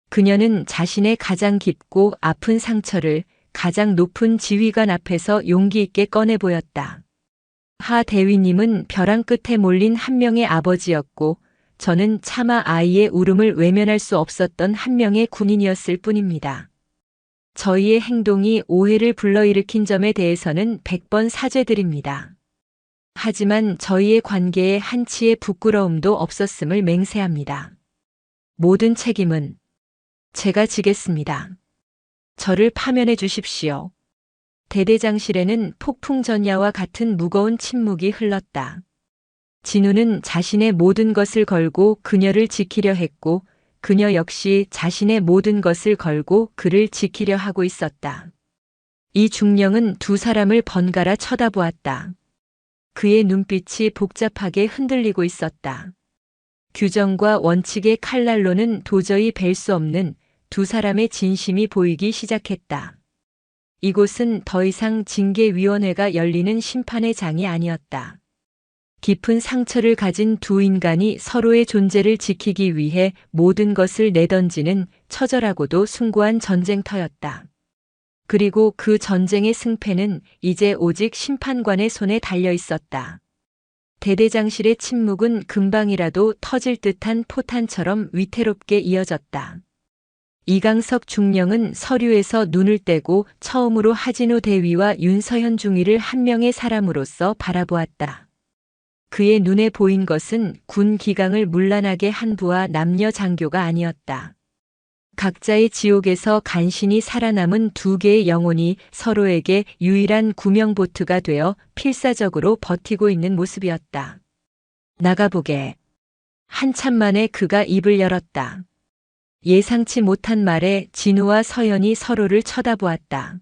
그녀는 자신의 가장 깊고 아픈 상처를 가장 높은 지휘관 앞에서 용기 있게 꺼내 보였다. 하 대위님은 벼랑 끝에 몰린 한 명의 아버지였고 저는 차마 아이의 울음을 외면할 수 없었던 한 명의 군인이었을 뿐입니다. 저희의 행동이 오해를 불러일으킨 점에 대해서는 100번 사죄드립니다. 하지만 저희의 관계에 한치의 부끄러움도 없었음을 맹세합니다. 모든 책임은 제가 지겠습니다. 저를 파면해 주십시오. 대대장실에는 폭풍 전야와 같은 무거운 침묵이 흘렀다. 진우는 자신의 모든 것을 걸고 그녀를 지키려 했고 그녀 역시 자신의 모든 것을 걸고 그를 지키려 하고 있었다. 이 중령은 두 사람을 번갈아 쳐다보았다. 그의 눈빛이 복잡하게 흔들리고 있었다. 규정과 원칙의 칼날로는 도저히 벨 수 없는 두 사람의 진심이 보이기 시작했다. 이곳은 더 이상 징계위원회가 열리는 심판의 장이 아니었다. 깊은 상처를 가진 두 인간이 서로의 존재를 지키기 위해 모든 것을 내던지는 처절하고도 숭고한 전쟁터였다. 그리고 그 전쟁의 승패는 이제 오직 심판관의 손에 달려 있었다. 대대장실의 침묵은 금방이라도 터질 듯한 포탄처럼 위태롭게 이어졌다. 이강석 중령은 서류에서 눈을 떼고 처음으로 하진우 대위와 윤서현 중위를 한 명의 사람으로서 바라보았다. 그의 눈에 보인 것은 군 기강을 문란하게 한 부하 남녀 장교가 아니었다. 각자의 지옥에서 간신히 살아남은 두 개의 영혼이 서로에게 유일한 구명보트가 되어 필사적으로 버티고 있는 모습이었다. 나가보게. 한참 만에 그가 입을 열었다. 예상치 못한 말에 진우와 서연이 서로를 쳐다보았다.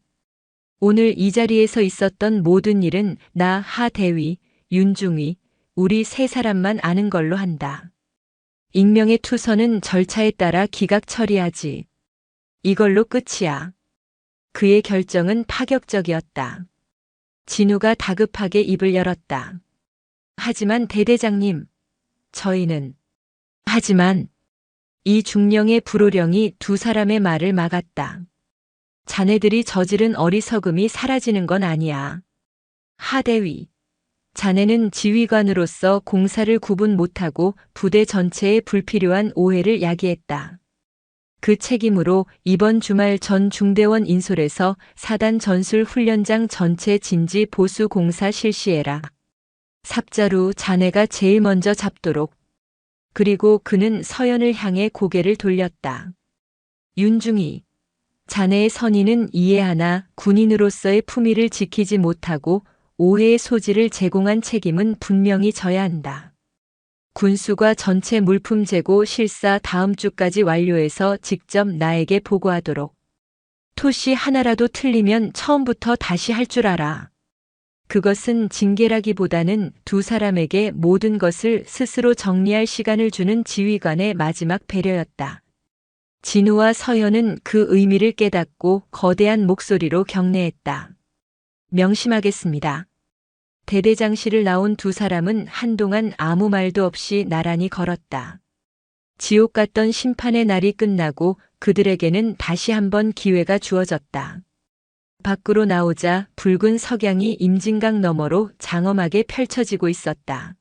오늘 이 자리에서 있었던 모든 일은 나 하 대위, 윤중위, 우리 세 사람만 아는 걸로 한다. 익명의 투서는 절차에 따라 기각 처리하지. 이걸로 끝이야. 그의 결정은 파격적이었다. 진우가 다급하게 입을 열었다. 하지만 대대장님, 저희는. 하지만 이 중령의 불호령이 두 사람의 말을 막았다. 자네들이 저지른 어리석음이 사라지는 건 아니야. 하대위. 자네는 지휘관으로서 공사를 구분 못하고 부대 전체에 불필요한 오해를 야기했다. 그 책임으로 이번 주말 전 중대원 인솔에서 사단 전술 훈련장 전체 진지 보수 공사 실시해라. 삽자루 자네가 제일 먼저 잡도록. 그리고 그는 서연을 향해 고개를 돌렸다. 윤중이. 자네의 선의는 이해하나 군인으로서의 품위를 지키지 못하고 오해의 소지를 제공한 책임은 분명히 져야 한다. 군수가 전체 물품 재고 실사 다음 주까지 완료해서 직접 나에게 보고하도록. 토시 하나라도 틀리면 처음부터 다시 할 줄 알아. 그것은 징계라기보다는 두 사람에게 모든 것을 스스로 정리할 시간을 주는 지휘관의 마지막 배려였다. 진우와 서연은 그 의미를 깨닫고 거대한 목소리로 경례했다. 명심하겠습니다. 대대장실을 나온 두 사람은 한동안 아무 말도 없이 나란히 걸었다. 지옥 같던 심판의 날이 끝나고 그들에게는 다시 한번 기회가 주어졌다. 밖으로 나오자 붉은 석양이 임진강 너머로 장엄하게 펼쳐지고 있었다.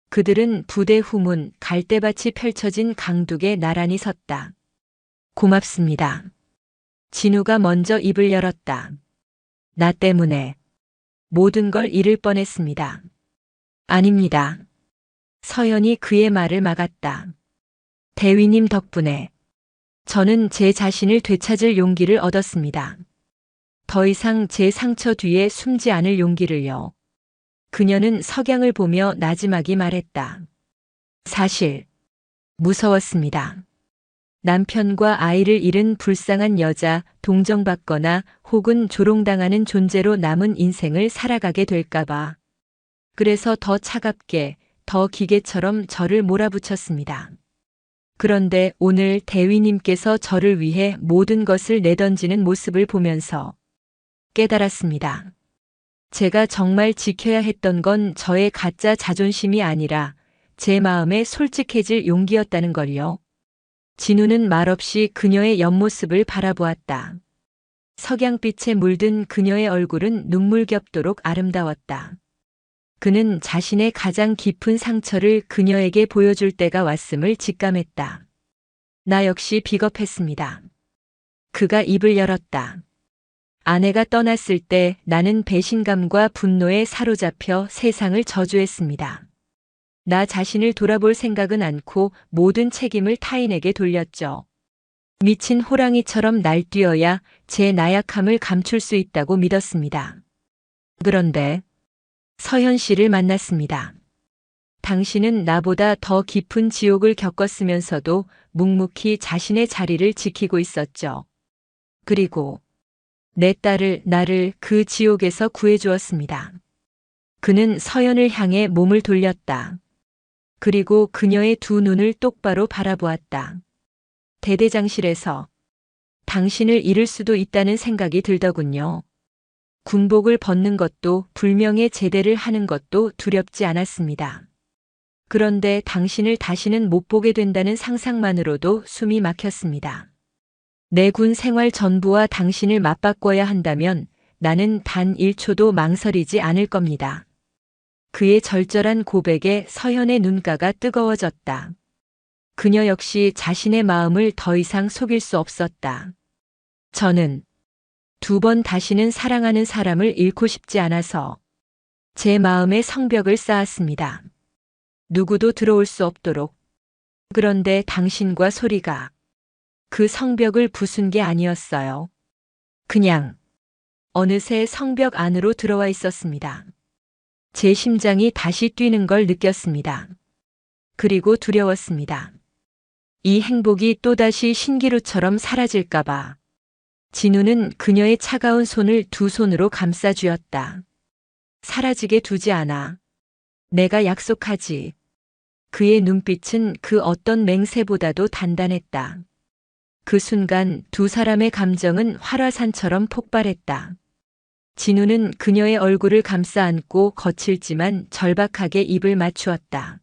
그들은 부대 후문 갈대밭이 펼쳐진 강둑에 나란히 섰다. 고맙습니다. 진우가 먼저 입을 열었다. 나 때문에 모든 걸 잃을 뻔했습니다. 아닙니다. 서연이 그의 말을 막았다. 대위님 덕분에 저는 제 자신을 되찾을 용기를 얻었습니다. 더 이상 제 상처 뒤에 숨지 않을 용기를요. 그녀는 석양을 보며 나지막이 말했다. 사실 무서웠습니다. 남편과 아이를 잃은 불쌍한 여자, 동정받거나 혹은 조롱당하는 존재로 남은 인생을 살아가게 될까봐. 그래서 더 차갑게, 더 기계처럼 저를 몰아붙였습니다. 그런데 오늘 대위님께서 저를 위해 모든 것을 내던지는 모습을 보면서 깨달았습니다. 제가 정말 지켜야 했던 건 저의 가짜 자존심이 아니라 제 마음에 솔직해질 용기였다는 걸요. 진우는 말없이 그녀의 옆모습을 바라보았다. 석양빛에 물든 그녀의 얼굴은 눈물겹도록 아름다웠다. 그는 자신의 가장 깊은 상처를 그녀에게 보여줄 때가 왔음을 직감했다. 나 역시 비겁했습니다. 그가 입을 열었다. 아내가 떠났을 때 나는 배신감과 분노에 사로잡혀 세상을 저주했습니다. 나 자신을 돌아볼 생각은 않고 모든 책임을 타인에게 돌렸죠. 미친 호랑이처럼 날뛰어야 제 나약함을 감출 수 있다고 믿었습니다. 그런데 서현 씨를 만났습니다. 당신은 나보다 더 깊은 지옥을 겪었으면서도 묵묵히 자신의 자리를 지키고 있었죠. 그리고 내 딸을, 나를 그 지옥에서 구해주었습니다. 그는 서연을 향해 몸을 돌렸다. 그리고 그녀의 두 눈을 똑바로 바라보았다. 대대장실에서 당신을 잃을 수도 있다는 생각이 들더군요. 군복을 벗는 것도 불명예 제대를 하는 것도 두렵지 않았습니다. 그런데 당신을 다시는 못 보게 된다는 상상만으로도 숨이 막혔습니다. 내 군 생활 전부와 당신을 맞바꿔야 한다면 나는 단 1초도 망설이지 않을 겁니다. 그의 절절한 고백에 서현의 눈가가 뜨거워졌다. 그녀 역시 자신의 마음을 더 이상 속일 수 없었다. 저는 2번 다시는 사랑하는 사람을 잃고 싶지 않아서 제 마음에 성벽을 쌓았습니다. 누구도 들어올 수 없도록. 그런데 당신과 소리가 그 성벽을 부순 게 아니었어요. 그냥 어느새 성벽 안으로 들어와 있었습니다. 제 심장이 다시 뛰는 걸 느꼈습니다. 그리고 두려웠습니다. 이 행복이 또다시 신기루처럼 사라질까봐. 진우는 그녀의 차가운 손을 두 손으로 감싸 쥐었다. 사라지게 두지 않아. 내가 약속하지. 그의 눈빛은 그 어떤 맹세보다도 단단했다. 그 순간 두 사람의 감정은 활화산처럼 폭발했다. 진우는 그녀의 얼굴을 감싸 안고 거칠지만 절박하게 입을 맞추었다.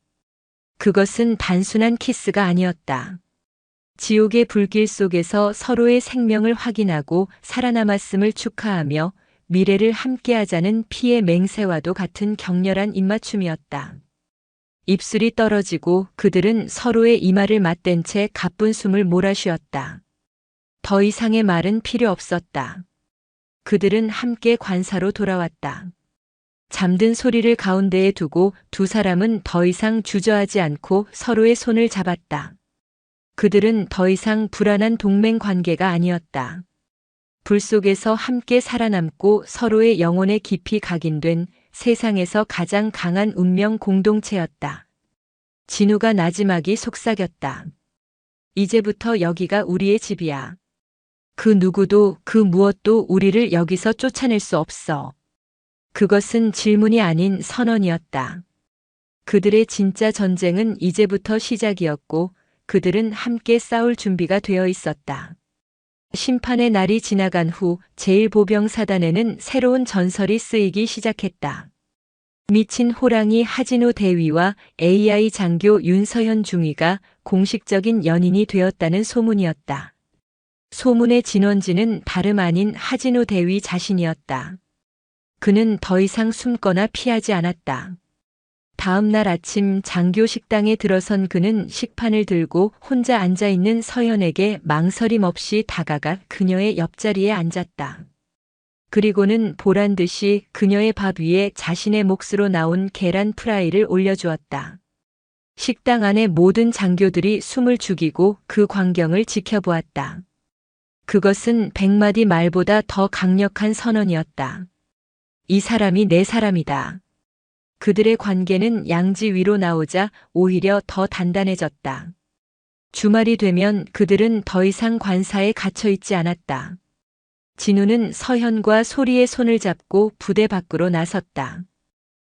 그것은 단순한 키스가 아니었다. 지옥의 불길 속에서 서로의 생명을 확인하고 살아남았음을 축하하며 미래를 함께하자는 피의 맹세와도 같은 격렬한 입맞춤이었다. 입술이 떨어지고 그들은 서로의 이마를 맞댄 채 가쁜 숨을 몰아쉬었다. 더 이상의 말은 필요 없었다. 그들은 함께 관사로 돌아왔다. 잠든 소리를 가운데에 두고 두 사람은 더 이상 주저하지 않고 서로의 손을 잡았다. 그들은 더 이상 불안한 동맹 관계가 아니었다. 불 속에서 함께 살아남고 서로의 영혼에 깊이 각인된 세상에서 가장 강한 운명 공동체였다. 진우가 나지막이 속삭였다. 이제부터 여기가 우리의 집이야. 그 누구도 그 무엇도 우리를 여기서 쫓아낼 수 없어. 그것은 질문이 아닌 선언이었다. 그들의 진짜 전쟁은 이제부터 시작이었고 그들은 함께 싸울 준비가 되어 있었다. 심판의 날이 지나간 후 제1보병사단에는 새로운 전설이 쓰이기 시작했다. 미친 호랑이 하진우 대위와 AI 장교 윤서현 중위가 공식적인 연인이 되었다는 소문이었다. 소문의 진원지는 다름 아닌 하진우 대위 자신이었다. 그는 더 이상 숨거나 피하지 않았다. 다음 날 아침 장교 식당에 들어선 그는 식판을 들고 혼자 앉아있는 서연에게 망설임 없이 다가가 그녀의 옆자리에 앉았다. 그리고는 보란듯이 그녀의 밥 위에 자신의 몫으로 나온 계란 프라이를 올려주었다. 식당 안의 모든 장교들이 숨을 죽이고 그 광경을 지켜보았다. 그것은 100마디 말보다 더 강력한 선언이었다. 이 사람이 내 사람이다. 그들의 관계는 양지 위로 나오자 오히려 더 단단해졌다. 주말이 되면 그들은 더 이상 관사에 갇혀 있지 않았다. 진우는 서현과 소리의 손을 잡고 부대 밖으로 나섰다.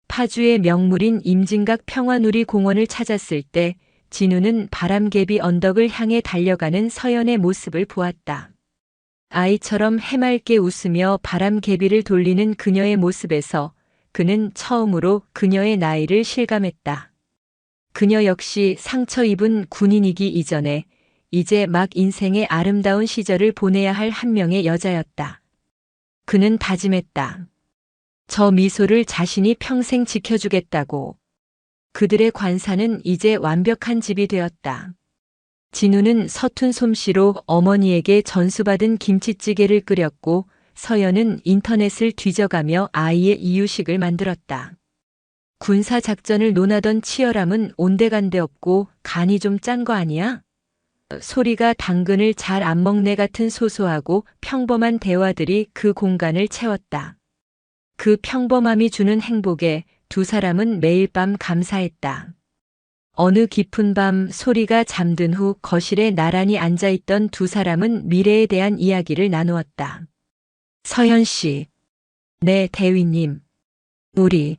파주의 명물인 임진각 평화누리 공원을 찾았을 때 진우는 바람개비 언덕을 향해 달려가는 서현의 모습을 보았다. 아이처럼 해맑게 웃으며 바람개비를 돌리는 그녀의 모습에서 그는 처음으로 그녀의 나이를 실감했다. 그녀 역시 상처 입은 군인이기 이전에 이제 막 인생의 아름다운 시절을 보내야 할 한 명의 여자였다. 그는 다짐했다. 저 미소를 자신이 평생 지켜주겠다고. 그들의 관사는 이제 완벽한 집이 되었다. 진우는 서툰 솜씨로 어머니에게 전수받은 김치찌개를 끓였고 서연은 인터넷을 뒤져가며 아이의 이유식을 만들었다. 군사작전을 논하던 치열함은 온데간데 없고 간이 좀 짠 거 아니야? 소리가 당근을 잘 안 먹네 같은 소소하고 평범한 대화들이 그 공간을 채웠다. 그 평범함이 주는 행복에 두 사람은 매일 밤 감사했다. 어느 깊은 밤 소리가 잠든 후 거실에 나란히 앉아있던 두 사람은 미래에 대한 이야기를 나누었다. 서현 씨, 네 대위님, 우리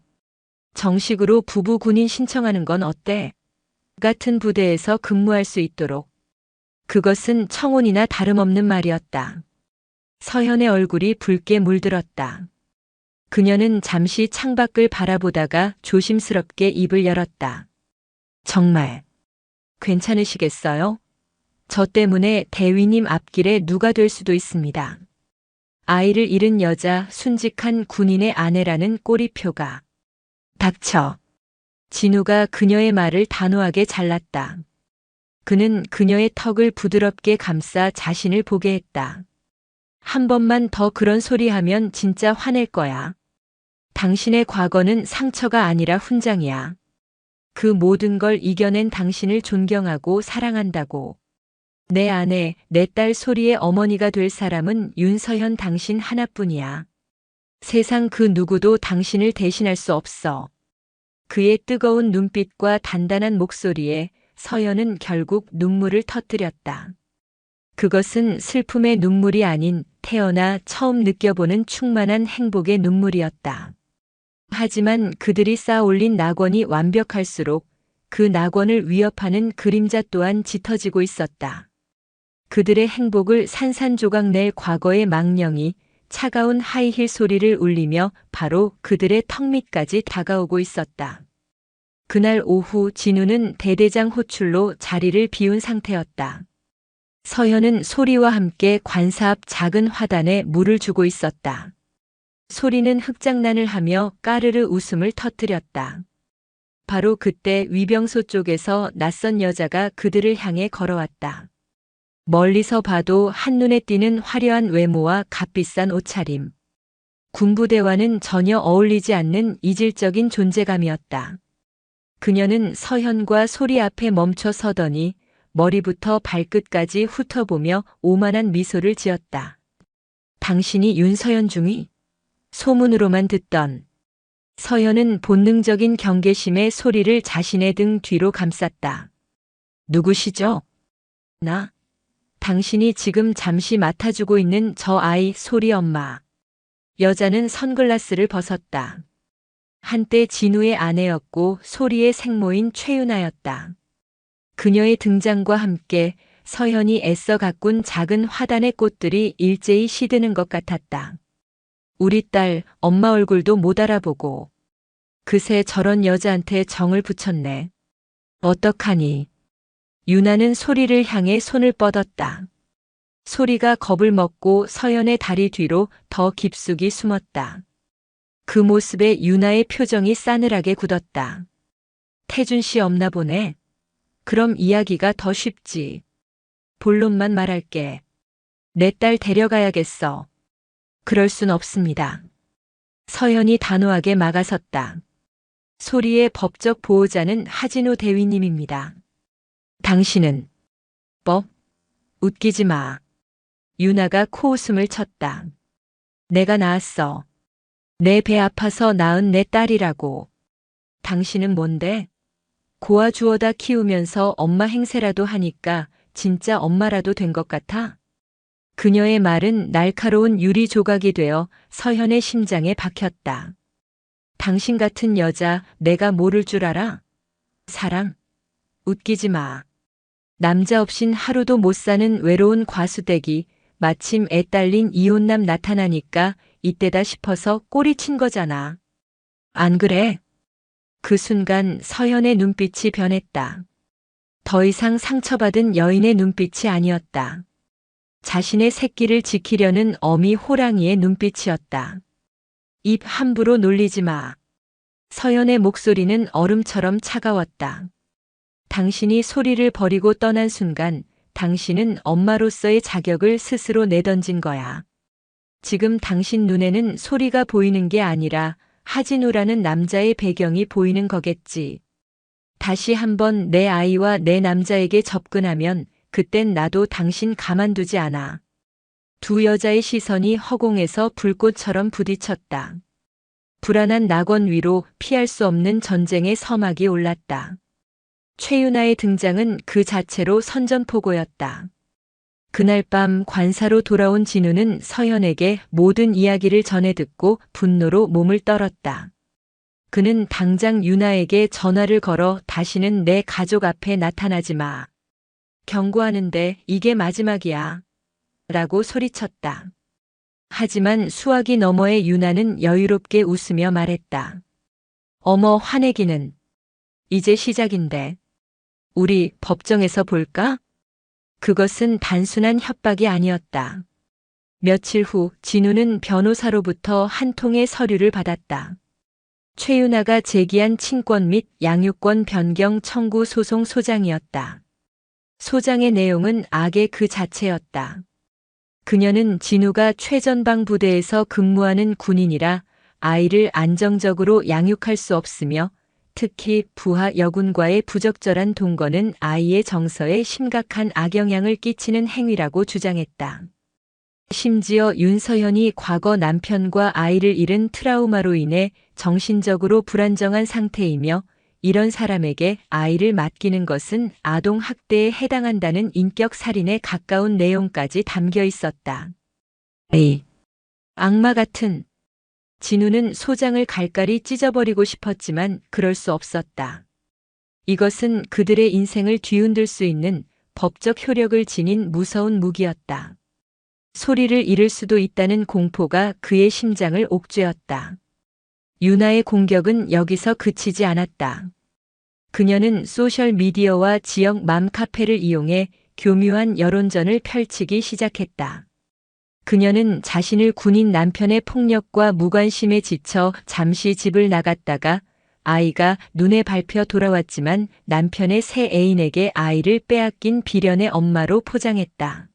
정식으로 부부 군인 신청하는 건 어때? 같은 부대에서 근무할 수 있도록. 그것은 청혼이나 다름없는 말이었다. 서현의 얼굴이 붉게 물들었다. 그녀는 잠시 창밖을 바라보다가 조심스럽게 입을 열었다. 정말 괜찮으시겠어요? 저 때문에 대위님 앞길에 누가 될 수도 있습니다. 아이를 잃은 여자, 순직한 군인의 아내라는 꼬리표가. 닥쳐. 진우가 그녀의 말을 단호하게 잘랐다. 그는 그녀의 턱을 부드럽게 감싸 자신을 보게 했다. 한 번만 더 그런 소리 하면 진짜 화낼 거야. 당신의 과거는 상처가 아니라 훈장이야. 그 모든 걸 이겨낸 당신을 존경하고 사랑한다고. 내 아내, 내 딸 소리의 어머니가 될 사람은 윤서현 당신 하나뿐이야. 세상 그 누구도 당신을 대신할 수 없어. 그의 뜨거운 눈빛과 단단한 목소리에 서현은 결국 눈물을 터뜨렸다. 그것은 슬픔의 눈물이 아닌 태어나 처음 느껴보는 충만한 행복의 눈물이었다. 하지만 그들이 쌓아 올린 낙원이 완벽할수록 그 낙원을 위협하는 그림자 또한 짙어지고 있었다. 그들의 행복을 산산조각 낼 과거의 망령이 차가운 하이힐 소리를 울리며 바로 그들의 턱 밑까지 다가오고 있었다. 그날 오후 진우는 대대장 호출로 자리를 비운 상태였다. 서현은 소리와 함께 관사 앞 작은 화단에 물을 주고 있었다. 소리는 흑장난을 하며 까르르 웃음을 터뜨렸다. 바로 그때 위병소 쪽에서 낯선 여자가 그들을 향해 걸어왔다. 멀리서 봐도 한눈에 띄는 화려한 외모와 값비싼 옷차림. 군부대와는 전혀 어울리지 않는 이질적인 존재감이었다. 그녀는 서현과 소리 앞에 멈춰 서더니 머리부터 발끝까지 훑어보며 오만한 미소를 지었다. 당신이 윤서현 중이? 소문으로만 듣던. 서현은 본능적인 경계심에 소리를 자신의 등 뒤로 감쌌다. 누구시죠? 나? 당신이 지금 잠시 맡아주고 있는 저 아이 소리 엄마. 여자는 선글라스를 벗었다. 한때 진우의 아내였고 소리의 생모인 최윤아였다. 그녀의 등장과 함께 서현이 애써 가꾼 작은 화단의 꽃들이 일제히 시드는 것 같았다. 우리 딸 엄마 얼굴도 못 알아보고 그새 저런 여자한테 정을 붙였네. 어떡하니? 유나는 소리를 향해 손을 뻗었다. 소리가 겁을 먹고 서현의 다리 뒤로 더 깊숙이 숨었다. 그 모습에 유나의 표정이 싸늘하게 굳었다. 태준 씨 없나 보네. 그럼 이야기가 더 쉽지. 본론만 말할게. 내 딸 데려가야겠어. 그럴 순 없습니다. 서현이 단호하게 막아섰다. 소리의 법적 보호자는 하진우 대위님입니다. 당신은 웃기지 마. 유나가 코웃음을 쳤다. 내가 낳았어. 내 배 아파서 낳은 내 딸이라고. 당신은 뭔데? 고아 주워다 키우면서 엄마 행세라도 하니까 진짜 엄마라도 된 것 같아? 그녀의 말은 날카로운 유리 조각이 되어 서현의 심장에 박혔다. 당신 같은 여자 내가 모를 줄 알아? 사랑? 웃기지 마. 남자 없인 하루도 못 사는 외로운 과수댁이 마침 애 딸린 이혼남 나타나니까 이때다 싶어서 꼬리친 거잖아. 안 그래? 그 순간 서현의 눈빛이 변했다. 더 이상 상처받은 여인의 눈빛이 아니었다. 자신의 새끼를 지키려는 어미 호랑이의 눈빛이었다. 입 함부로 놀리지 마. 서현의 목소리는 얼음처럼 차가웠다. 당신이 소리를 버리고 떠난 순간 당신은 엄마로서의 자격을 스스로 내던진 거야. 지금 당신 눈에는 소리가 보이는 게 아니라 하진우라는 남자의 배경이 보이는 거겠지. 다시 한번 내 아이와 내 남자에게 접근하면 그땐 나도 당신 가만두지 않아. 두 여자의 시선이 허공에서 불꽃처럼 부딪혔다. 불안한 낙원 위로 피할 수 없는 전쟁의 서막이 올랐다. 최윤아의 등장은 그 자체로 선전포고였다. 그날 밤 관사로 돌아온 진우는 서현에게 모든 이야기를 전해 듣고 분노로 몸을 떨었다. 그는 당장 유나에게 전화를 걸어 다시는 내 가족 앞에 나타나지 마. 경고하는데 이게 마지막이야. 라고 소리쳤다. 하지만 수화기 너머의 유나는 여유롭게 웃으며 말했다. 어머 화내기는. 이제 시작인데. 우리 법정에서 볼까? 그것은 단순한 협박이 아니었다. 며칠 후 진우는 변호사로부터 한 통의 서류를 받았다. 최윤아가 제기한 친권 및 양육권 변경 청구 소송 소장이었다. 소장의 내용은 악의 그 자체였다. 그녀는 진우가 최전방 부대에서 근무하는 군인이라 아이를 안정적으로 양육할 수 없으며 특히 부하 여군과의 부적절한 동거는 아이의 정서에 심각한 악영향을 끼치는 행위라고 주장했다. 심지어 윤서현이 과거 남편과 아이를 잃은 트라우마로 인해 정신적으로 불안정한 상태이며 이런 사람에게 아이를 맡기는 것은 아동 학대에 해당한다는 인격 살인에 가까운 내용까지 담겨 있었다. 악마 같은. 진우는 소장을 갈갈이 찢어버리고 싶었지만 그럴 수 없었다. 이것은 그들의 인생을 뒤흔들 수 있는 법적 효력을 지닌 무서운 무기였다. 소리를 잃을 수도 있다는 공포가 그의 심장을 옥죄었다. 유나의 공격은 여기서 그치지 않았다. 그녀는 소셜미디어와 지역 맘카페를 이용해 교묘한 여론전을 펼치기 시작했다. 그녀는 자신을 군인 남편의 폭력과 무관심에 지쳐 잠시 집을 나갔다가 아이가 눈에 밟혀 돌아왔지만 남편의 새 애인에게 아이를 빼앗긴 비련의 엄마로 포장했다.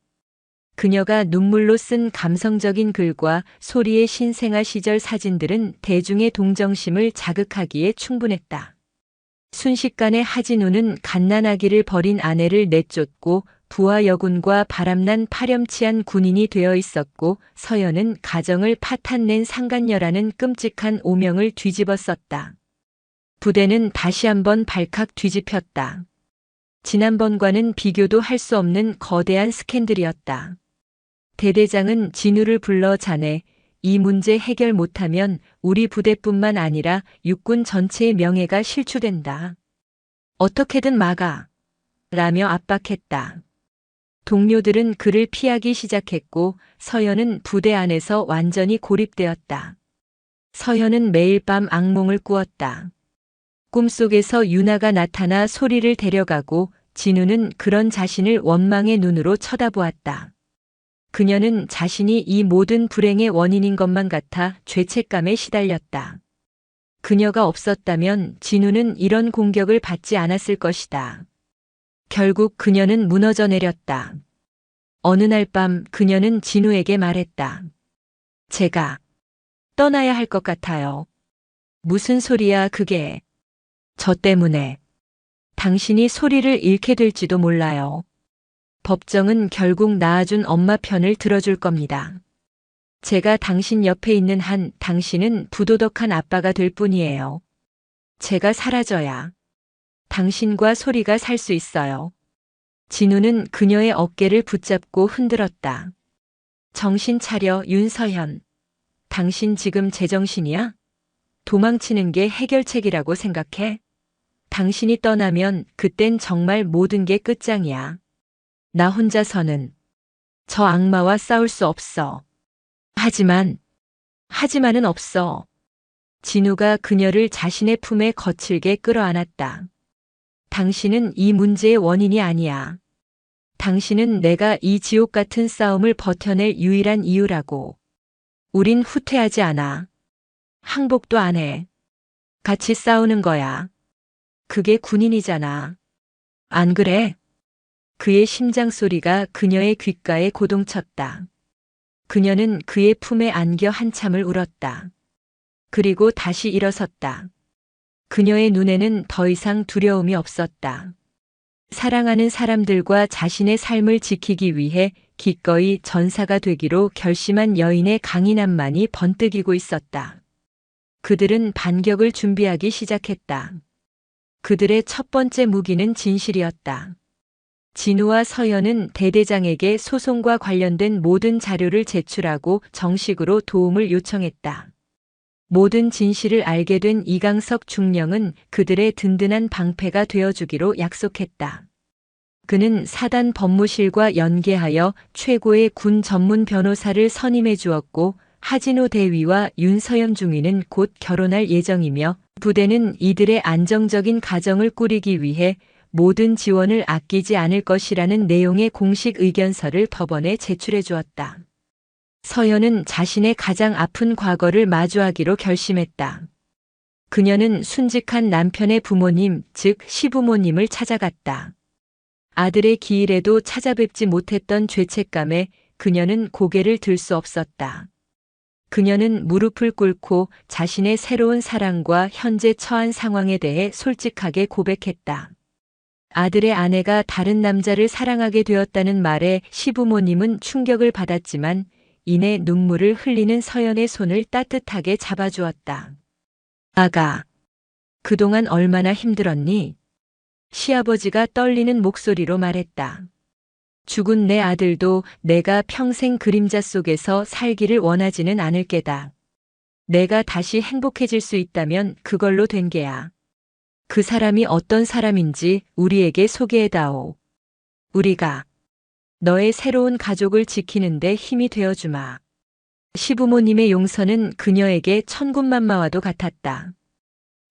그녀가 눈물로 쓴 감성적인 글과 소리의 신생아 시절 사진들은 대중의 동정심을 자극하기에 충분했다. 순식간에 하진우는 갓난아기를 버린 아내를 내쫓고 부하 여군과 바람난 파렴치한 군인이 되어 있었고, 서연은 가정을 파탄낸 상간녀라는 끔찍한 오명을 뒤집어 썼다. 부대는 다시 한번 발칵 뒤집혔다. 지난번과는 비교도 할 수 없는 거대한 스캔들이었다. 대대장은 진우를 불러 자네, 이 문제 해결 못하면 우리 부대뿐만 아니라 육군 전체의 명예가 실추된다. 어떻게든 막아. 라며 압박했다. 동료들은 그를 피하기 시작했고 서연은 부대 안에서 완전히 고립되었다. 서연은 매일 밤 악몽을 꾸었다. 꿈속에서 유나가 나타나 소리를 데려가고 진우는 그런 자신을 원망의 눈으로 쳐다보았다. 그녀는 자신이 이 모든 불행의 원인인 것만 같아 죄책감에 시달렸다. 그녀가 없었다면 진우는 이런 공격을 받지 않았을 것이다. 결국 그녀는 무너져 내렸다. 어느 날 밤 그녀는 진우에게 말했다. 제가 떠나야 할 것 같아요. 무슨 소리야 그게. 저 때문에. 당신이 소리를 잃게 될지도 몰라요. 법정은 결국 낳아준 엄마 편을 들어줄 겁니다. 제가 당신 옆에 있는 한 당신은 부도덕한 아빠가 될 뿐이에요. 제가 사라져야 당신과 소리가 살 수 있어요. 진우는 그녀의 어깨를 붙잡고 흔들었다. 정신 차려 윤서현. 당신 지금 제정신이야? 도망치는 게 해결책이라고 생각해? 당신이 떠나면 그땐 정말 모든 게 끝장이야. 나 혼자서는 저 악마와 싸울 수 없어. 하지만은 없어. 진우가 그녀를 자신의 품에 거칠게 끌어안았다. 당신은 이 문제의 원인이 아니야. 당신은 내가 이 지옥 같은 싸움을 버텨낼 유일한 이유라고. 우린 후퇴하지 않아. 항복도 안 해. 같이 싸우는 거야. 그게 군인이잖아. 안 그래? 그의 심장 소리가 그녀의 귓가에 고동쳤다. 그녀는 그의 품에 안겨 한참을 울었다. 그리고 다시 일어섰다. 그녀의 눈에는 더 이상 두려움이 없었다. 사랑하는 사람들과 자신의 삶을 지키기 위해 기꺼이 전사가 되기로 결심한 여인의 강인함만이 번뜩이고 있었다. 그들은 반격을 준비하기 시작했다. 그들의 첫 번째 무기는 진실이었다. 진우와 서연은 대대장에게 소송과 관련된 모든 자료를 제출하고 정식으로 도움을 요청했다. 모든 진실을 알게 된 이강석 중령은 그들의 든든한 방패가 되어주기로 약속했다. 그는 사단 법무실과 연계하여 최고의 군 전문 변호사를 선임해 주었고 하진호 대위와 윤서연 중위는 곧 결혼할 예정이며 부대는 이들의 안정적인 가정을 꾸리기 위해 모든 지원을 아끼지 않을 것이라는 내용의 공식 의견서를 법원에 제출해 주었다. 서연은 자신의 가장 아픈 과거를 마주하기로 결심했다. 그녀는 순직한 남편의 부모님, 즉 시부모님을 찾아갔다. 아들의 기일에도 찾아뵙지 못했던 죄책감에 그녀는 고개를 들 수 없었다. 그녀는 무릎을 꿇고 자신의 새로운 사랑과 현재 처한 상황에 대해 솔직하게 고백했다. 아들의 아내가 다른 남자를 사랑하게 되었다는 말에 시부모님은 충격을 받았지만 이내 눈물을 흘리는 서연의 손을 따뜻하게 잡아주었다. 아가, 그동안 얼마나 힘들었니? 시아버지가 떨리는 목소리로 말했다. 죽은 내 아들도 내가 평생 그림자 속에서 살기를 원하지는 않을 게다. 내가 다시 행복해질 수 있다면 그걸로 된 게야. 그 사람이 어떤 사람인지 우리에게 소개해다오. 우리가 너의 새로운 가족을 지키는데 힘이 되어주마. 시부모님의 용서는 그녀에게 천군만마와도 같았다.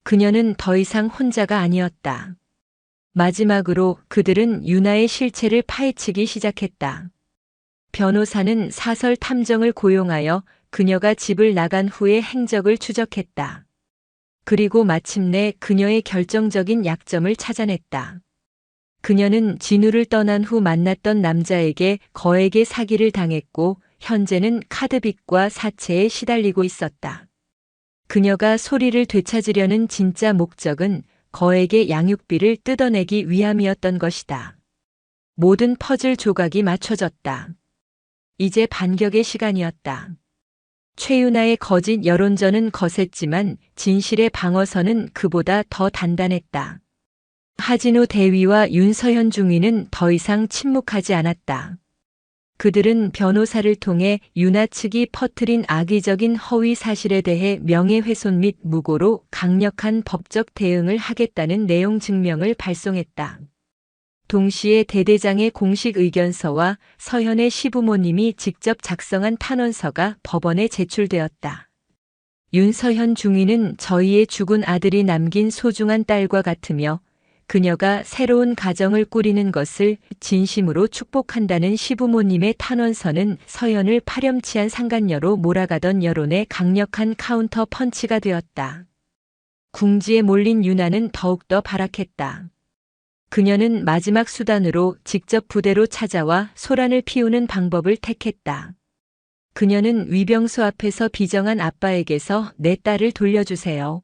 그녀는 더 이상 혼자가 아니었다. 마지막으로 그들은 유나의 실체를 파헤치기 시작했다. 변호사는 사설 탐정을 고용하여 그녀가 집을 나간 후의 행적을 추적했다. 그리고 마침내 그녀의 결정적인 약점을 찾아냈다. 그녀는 진우를 떠난 후 만났던 남자에게 거액의 사기를 당했고 현재는 카드빚과 사채에 시달리고 있었다. 그녀가 소리를 되찾으려는 진짜 목적은 거액의 양육비를 뜯어내기 위함이었던 것이다. 모든 퍼즐 조각이 맞춰졌다. 이제 반격의 시간이었다. 최윤아의 거짓 여론전은 거셌지만 진실의 방어선은 그보다 더 단단했다. 하진우 대위와 윤서현 중위는 더 이상 침묵하지 않았다. 그들은 변호사를 통해 윤아 측이 퍼뜨린 악의적인 허위 사실에 대해 명예훼손 및 무고로 강력한 법적 대응을 하겠다는 내용 증명을 발송했다. 동시에 대대장의 공식 의견서와 서현의 시부모님이 직접 작성한 탄원서가 법원에 제출되었다. 윤서현 중위는 저희의 죽은 아들이 남긴 소중한 딸과 같으며 그녀가 새로운 가정을 꾸리는 것을 진심으로 축복한다는 시부모님의 탄원서는 서현을 파렴치한 상간녀로 몰아가던 여론의 강력한 카운터 펀치가 되었다. 궁지에 몰린 윤아는 더욱더 발악했다. 그녀는 마지막 수단으로 직접 부대로 찾아와 소란을 피우는 방법을 택했다. 그녀는 위병소 앞에서 비정한 아빠에게서 내 딸을 돌려주세요.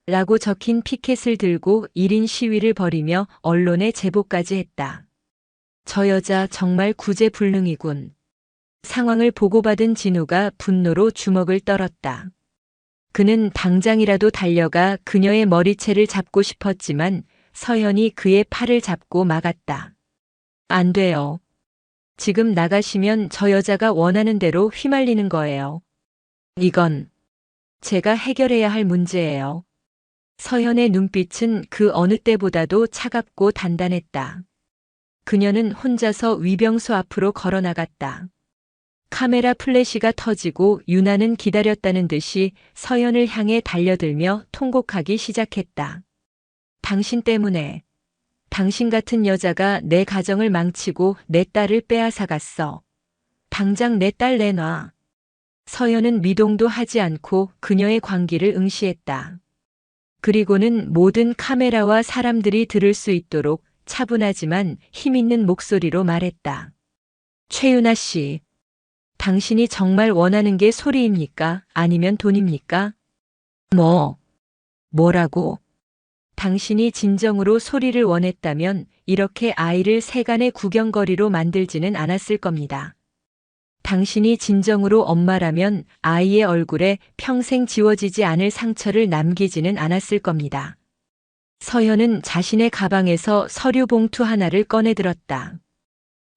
라고 적힌 피켓을 들고 1인 시위를 벌이며 언론에 제보까지 했다. 저 여자 정말 구제불능이군. 상황을 보고받은 진우가 분노로 주먹을 떨었다. 그는 당장이라도 달려가 그녀의 머리채를 잡고 싶었지만 서현이 그의 팔을 잡고 막았다. 안 돼요. 지금 나가시면 저 여자가 원하는 대로 휘말리는 거예요. 이건 제가 해결해야 할 문제예요. 서현의 눈빛은 그 어느 때보다도 차갑고 단단했다. 그녀는 혼자서 위병소 앞으로 걸어 나갔다. 카메라 플래시가 터지고 윤아는 기다렸다는 듯이 서현을 향해 달려들며 통곡하기 시작했다. 당신 때문에, 당신 같은 여자가 내 가정을 망치고 내 딸을 빼앗아갔어. 당장 내 딸 내놔. 서현은 미동도 하지 않고 그녀의 광기를 응시했다. 그리고는 모든 카메라와 사람들이 들을 수 있도록 차분하지만 힘있는 목소리로 말했다. 최윤아 씨, 당신이 정말 원하는 게 소리입니까? 아니면 돈입니까? 뭐라고? 당신이 진정으로 소리를 원했다면 이렇게 아이를 세간의 구경거리로 만들지는 않았을 겁니다. 당신이 진정으로 엄마라면 아이의 얼굴에 평생 지워지지 않을 상처를 남기지는 않았을 겁니다. 서현은 자신의 가방에서 서류 봉투 하나를 꺼내들었다.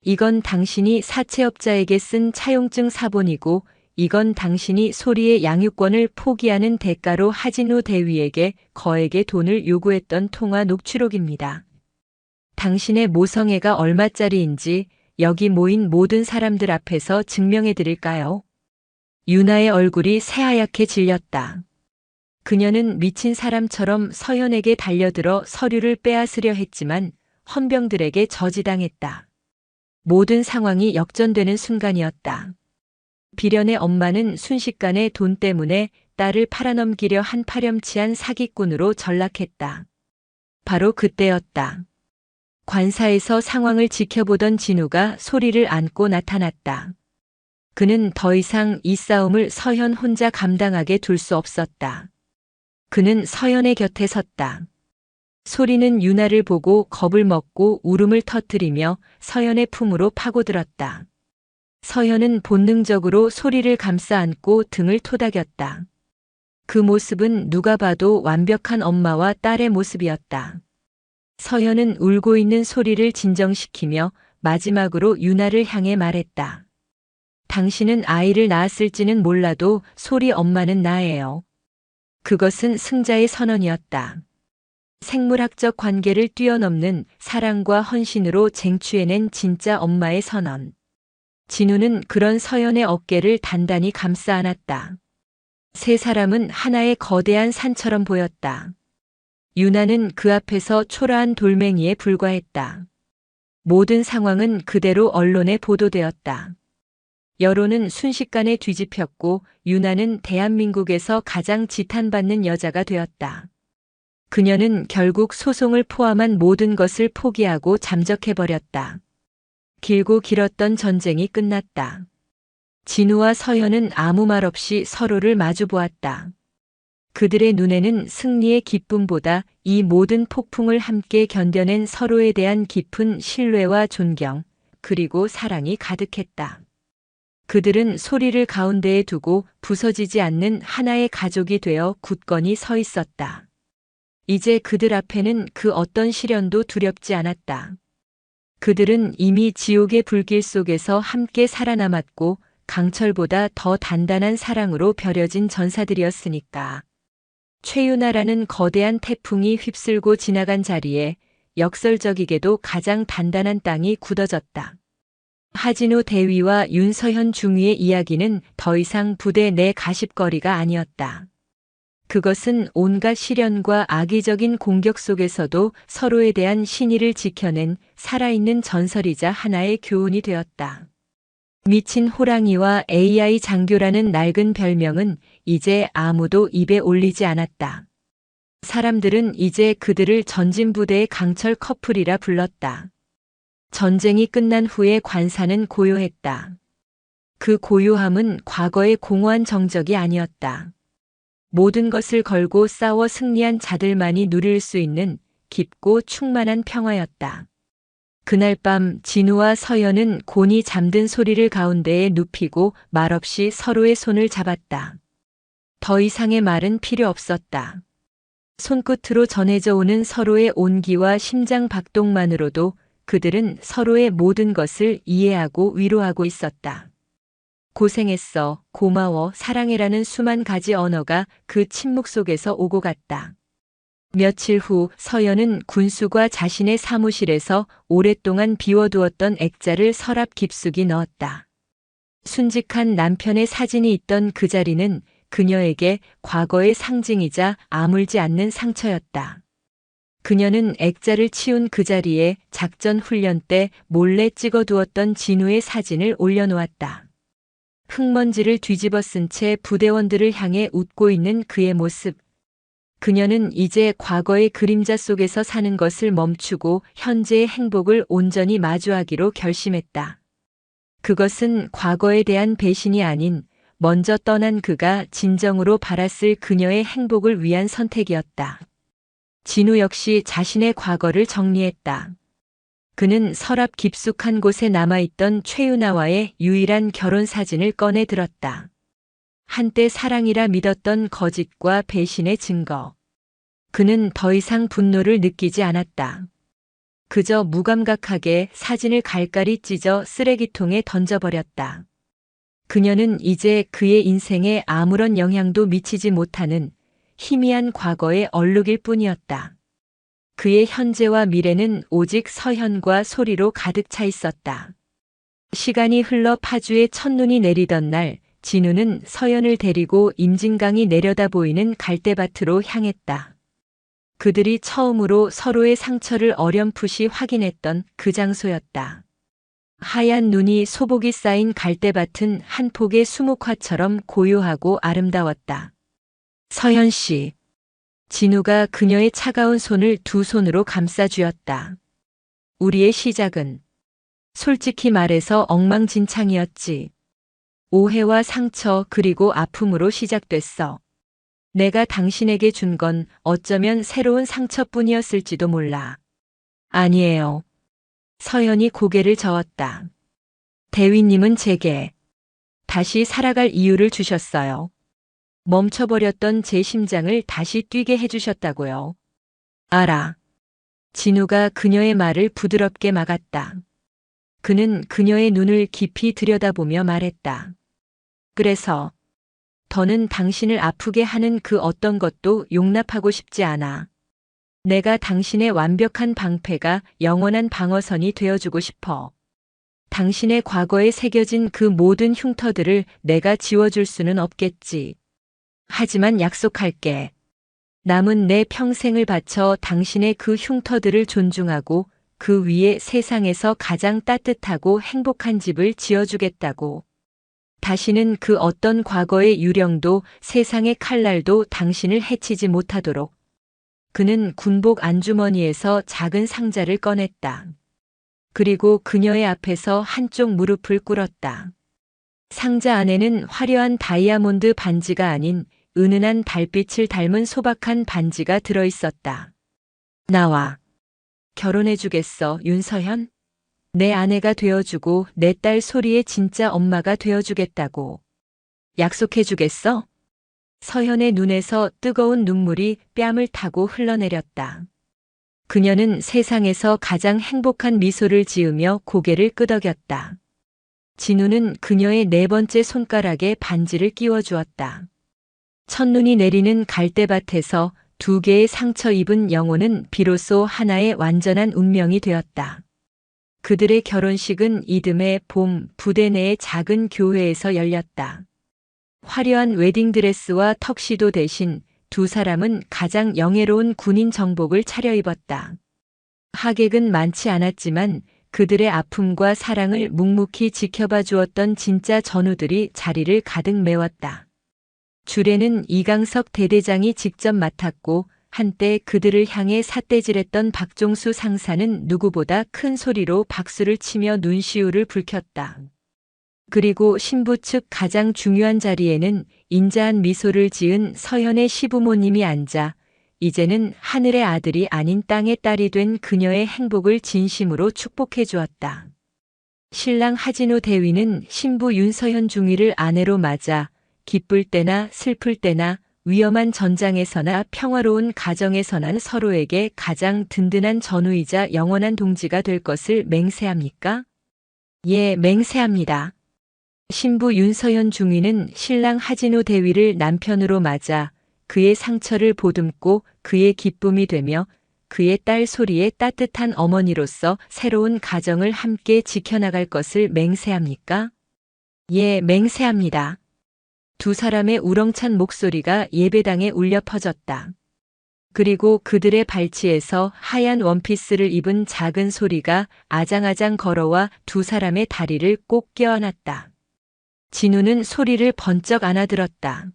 이건 당신이 사채업자에게 쓴 차용증 사본이고 이건 당신이 소리의 양육권을 포기하는 대가로 하진우 대위에게 거액의 돈을 요구했던 통화 녹취록입니다. 당신의 모성애가 얼마짜리인지 여기 모인 모든 사람들 앞에서 증명해 드릴까요? 윤아의 얼굴이 새하얗게 질렸다. 그녀는 미친 사람처럼 서현에게 달려들어 서류를 빼앗으려 했지만 헌병들에게 저지당했다. 모든 상황이 역전되는 순간이었다. 비련의 엄마는 순식간에 돈 때문에 딸을 팔아넘기려 한 파렴치한 사기꾼으로 전락했다. 바로 그때였다. 관사에서 상황을 지켜보던 진우가 소리를 안고 나타났다. 그는 더 이상 이 싸움을 서현 혼자 감당하게 둘 수 없었다. 그는 서현의 곁에 섰다. 소리는 윤아를 보고 겁을 먹고 울음을 터뜨리며 서현의 품으로 파고들었다. 서현은 본능적으로 소리를 감싸 안고 등을 토닥였다. 그 모습은 누가 봐도 완벽한 엄마와 딸의 모습이었다. 서현은 울고 있는 소리를 진정시키며 마지막으로 윤아를 향해 말했다. 당신은 아이를 낳았을지는 몰라도 소리 엄마는 나예요. 그것은 승자의 선언이었다. 생물학적 관계를 뛰어넘는 사랑과 헌신으로 쟁취해낸 진짜 엄마의 선언. 진우는 그런 서현의 어깨를 단단히 감싸 안았다. 세 사람은 하나의 거대한 산처럼 보였다. 유나는 그 앞에서 초라한 돌멩이에 불과했다. 모든 상황은 그대로 언론에 보도되었다. 여론은 순식간에 뒤집혔고 유나는 대한민국에서 가장 지탄받는 여자가 되었다. 그녀는 결국 소송을 포함한 모든 것을 포기하고 잠적해버렸다. 길고 길었던 전쟁이 끝났다. 진우와 서현은 아무 말 없이 서로를 마주보았다. 그들의 눈에는 승리의 기쁨보다 이 모든 폭풍을 함께 견뎌낸 서로에 대한 깊은 신뢰와 존경, 그리고 사랑이 가득했다. 그들은 소리를 가운데에 두고 부서지지 않는 하나의 가족이 되어 굳건히 서 있었다. 이제 그들 앞에는 그 어떤 시련도 두렵지 않았다. 그들은 이미 지옥의 불길 속에서 함께 살아남았고 강철보다 더 단단한 사랑으로 벼려진 전사들이었으니까. 최유나라는 거대한 태풍이 휩쓸고 지나간 자리에 역설적이게도 가장 단단한 땅이 굳어졌다. 하진우 대위와 윤서현 중위의 이야기는 더 이상 부대 내 가십거리가 아니었다. 그것은 온갖 시련과 악의적인 공격 속에서도 서로에 대한 신의를 지켜낸 살아있는 전설이자 하나의 교훈이 되었다. 미친 호랑이와 AI 장교라는 낡은 별명은 이제 아무도 입에 올리지 않았다. 사람들은 이제 그들을 전진부대의 강철 커플이라 불렀다. 전쟁이 끝난 후에 관사는 고요했다. 그 고요함은 과거의 공허한 정적이 아니었다. 모든 것을 걸고 싸워 승리한 자들만이 누릴 수 있는 깊고 충만한 평화였다. 그날 밤 진우와 서연은 곤히 잠든 소리를 가운데에 눕히고 말없이 서로의 손을 잡았다. 더 이상의 말은 필요 없었다. 손끝으로 전해져 오는 서로의 온기와 심장 박동만으로도 그들은 서로의 모든 것을 이해하고 위로하고 있었다. 고생했어, 고마워, 사랑해라는 수만 가지 언어가 그 침묵 속에서 오고 갔다. 며칠 후 서연은 군수가 자신의 사무실에서 오랫동안 비워두었던 액자를 서랍 깊숙이 넣었다. 순직한 남편의 사진이 있던 그 자리는 그녀에게 과거의 상징이자 아물지 않는 상처였다. 그녀는 액자를 치운 그 자리에 작전 훈련 때 몰래 찍어두었던 진우의 사진을 올려놓았다. 흙먼지를 뒤집어 쓴 채 부대원들을 향해 웃고 있는 그의 모습. 그녀는 이제 과거의 그림자 속에서 사는 것을 멈추고 현재의 행복을 온전히 마주하기로 결심했다. 그것은 과거에 대한 배신이 아닌 먼저 떠난 그가 진정으로 바랐을 그녀의 행복을 위한 선택이었다. 진우 역시 자신의 과거를 정리했다. 그는 서랍 깊숙한 곳에 남아있던 최유나와의 유일한 결혼 사진을 꺼내 들었다. 한때 사랑이라 믿었던 거짓과 배신의 증거. 그는 더 이상 분노를 느끼지 않았다. 그저 무감각하게 사진을 갈갈이 찢어 쓰레기통에 던져버렸다. 그녀는 이제 그의 인생에 아무런 영향도 미치지 못하는 희미한 과거의 얼룩일 뿐이었다. 그의 현재와 미래는 오직 서현과 소리로 가득 차 있었다. 시간이 흘러 파주에 첫눈이 내리던 날, 진우는 서연을 데리고 임진강이 내려다 보이는 갈대밭으로 향했다. 그들이 처음으로 서로의 상처를 어렴풋이 확인했던 그 장소였다. 하얀 눈이 소복이 쌓인 갈대밭은 한 폭의 수묵화처럼 고요하고 아름다웠다. 서현 씨. 진우가 그녀의 차가운 손을 두 손으로 감싸 쥐었다. 우리의 시작은 솔직히 말해서 엉망진창이었지. 오해와 상처 그리고 아픔으로 시작됐어. 내가 당신에게 준 건 어쩌면 새로운 상처뿐이었을지도 몰라. 아니에요. 서연이 고개를 저었다. 대위님은 제게 다시 살아갈 이유를 주셨어요. 멈춰버렸던 제 심장을 다시 뛰게 해주셨다고요. 알아. 진우가 그녀의 말을 부드럽게 막았다. 그는 그녀의 눈을 깊이 들여다보며 말했다. 그래서 더는 당신을 아프게 하는 그 어떤 것도 용납하고 싶지 않아. 내가 당신의 완벽한 방패가 영원한 방어선이 되어주고 싶어. 당신의 과거에 새겨진 그 모든 흉터들을 내가 지워줄 수는 없겠지. 하지만 약속할게. 남은 내 평생을 바쳐 당신의 그 흉터들을 존중하고 그 위에 세상에서 가장 따뜻하고 행복한 집을 지어주겠다고. 다시는 그 어떤 과거의 유령도 세상의 칼날도 당신을 해치지 못하도록. 그는 군복 안주머니에서 작은 상자를 꺼냈다. 그리고 그녀의 앞에서 한쪽 무릎을 꿇었다. 상자 안에는 화려한 다이아몬드 반지가 아닌 은은한 달빛을 닮은 소박한 반지가 들어있었다. 나와 결혼해주겠어, 윤서현? 내 아내가 되어주고 내 딸 소리의 진짜 엄마가 되어주겠다고. 약속해주겠어? 서현의 눈에서 뜨거운 눈물이 뺨을 타고 흘러내렸다. 그녀는 세상에서 가장 행복한 미소를 지으며 고개를 끄덕였다. 진우는 그녀의 네 번째 손가락에 반지를 끼워주었다. 첫눈이 내리는 갈대밭에서 두 개의 상처 입은 영혼은 비로소 하나의 완전한 운명이 되었다. 그들의 결혼식은 이듬해 봄 부대 내의 작은 교회에서 열렸다. 화려한 웨딩드레스와 턱시도 대신 두 사람은 가장 영예로운 군인 정복을 차려입었다. 하객은 많지 않았지만 그들의 아픔과 사랑을 묵묵히 지켜봐 주었던 진짜 전우들이 자리를 가득 메웠다. 주례는 이강석 대대장이 직접 맡았고 한때 그들을 향해 삿대질했던 박종수 상사는 누구보다 큰 소리로 박수를 치며 눈시울을 붉혔다. 그리고 신부 측 가장 중요한 자리에는 인자한 미소를 지은 서현의 시부모님이 앉아 이제는 하늘의 아들이 아닌 땅의 딸이 된 그녀의 행복을 진심으로 축복해 주었다. 신랑 하진우 대위는 신부 윤서현 중위를 아내로 맞아 기쁠 때나 슬플 때나 위험한 전장에서나 평화로운 가정에서나 서로에게 가장 든든한 전우이자 영원한 동지가 될 것을 맹세합니까? 예, 맹세합니다. 신부 윤서현 중위는 신랑 하진우 대위를 남편으로 맞아 그의 상처를 보듬고 그의 기쁨이 되며 그의 딸 소리의 따뜻한 어머니로서 새로운 가정을 함께 지켜나갈 것을 맹세합니까? 예, 맹세합니다. 두 사람의 우렁찬 목소리가 예배당에 울려 퍼졌다. 그리고 그들의 발치에서 하얀 원피스를 입은 작은 소리가 아장아장 걸어와 두 사람의 다리를 꼭 껴안았다. 진우는 소리를 번쩍 안아들었다.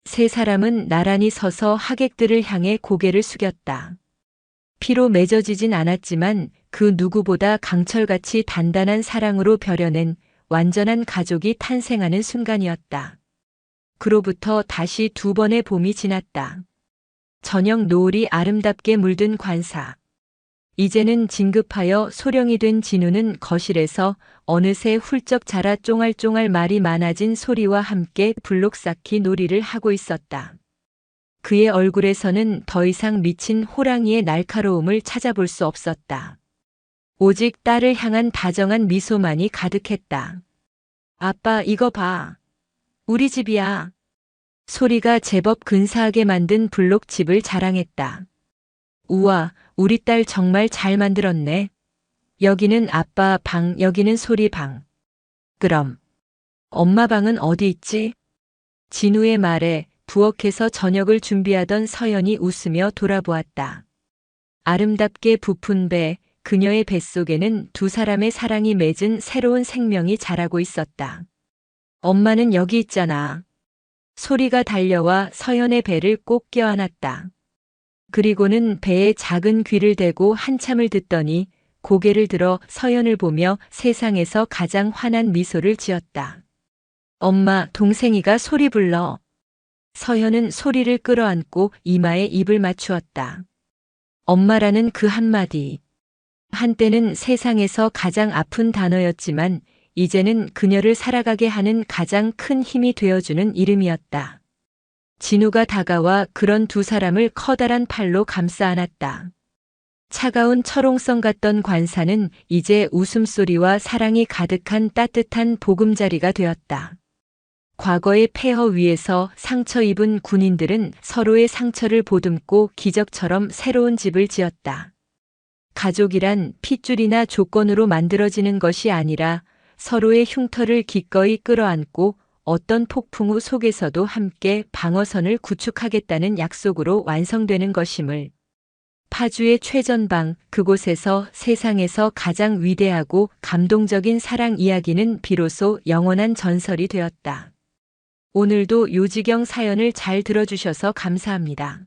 세 사람은 나란히 서서 하객들을 향해 고개를 숙였다. 피로 맺어지진 않았지만 그 누구보다 강철같이 단단한 사랑으로 벼려낸 완전한 가족이 탄생하는 순간이었다. 그로부터 다시 두 번의 봄이 지났다. 저녁 노을이 아름답게 물든 관사. 이제는 진급하여 소령이 된 진우는 거실에서 어느새 훌쩍 자라 쫑알쫑알 말이 많아진 소리와 함께 블록 쌓기 놀이를 하고 있었다. 그의 얼굴에서는 더 이상 미친 호랑이의 날카로움을 찾아볼 수 없었다. 오직 딸을 향한 다정한 미소만이 가득했다. 아빠, 이거 봐. 우리 집이야. 소리가 제법 근사하게 만든 블록집을 자랑했다. 우와, 우리 딸 정말 잘 만들었네. 여기는 아빠 방, 여기는 소리 방. 그럼 엄마 방은 어디 있지? 진우의 말에 부엌에서 저녁을 준비하던 서연이 웃으며 돌아보았다. 아름답게 부푼 배, 그녀의 뱃속에는 두 사람의 사랑이 맺은 새로운 생명이 자라고 있었다. 엄마는 여기 있잖아. 소리가 달려와 서연의 배를 꼭 껴안았다. 그리고는 배에 작은 귀를 대고 한참을 듣더니 고개를 들어 서연을 보며 세상에서 가장 환한 미소를 지었다. 엄마, 동생이가 소리 불러. 서연은 소리를 끌어안고 이마에 입을 맞추었다. 엄마라는 그 한마디. 한때는 세상에서 가장 아픈 단어였지만 이제는 그녀를 살아가게 하는 가장 큰 힘이 되어주는 이름이었다. 진우가 다가와 그런 두 사람을 커다란 팔로 감싸 안았다. 차가운 철옹성 같던 관사는 이제 웃음소리와 사랑이 가득한 따뜻한 보금자리가 되었다. 과거의 폐허 위에서 상처 입은 군인들은 서로의 상처를 보듬고 기적처럼 새로운 집을 지었다. 가족이란 핏줄이나 조건으로 만들어지는 것이 아니라 서로의 흉터를 기꺼이 끌어안고 어떤 폭풍우 속에서도 함께 방어선을 구축하겠다는 약속으로 완성되는 것임을. 파주의 최전방, 그곳에서 세상에서 가장 위대하고 감동적인 사랑 이야기는 비로소 영원한 전설이 되었다. 오늘도 요지경 사연을 잘 들어주셔서 감사합니다.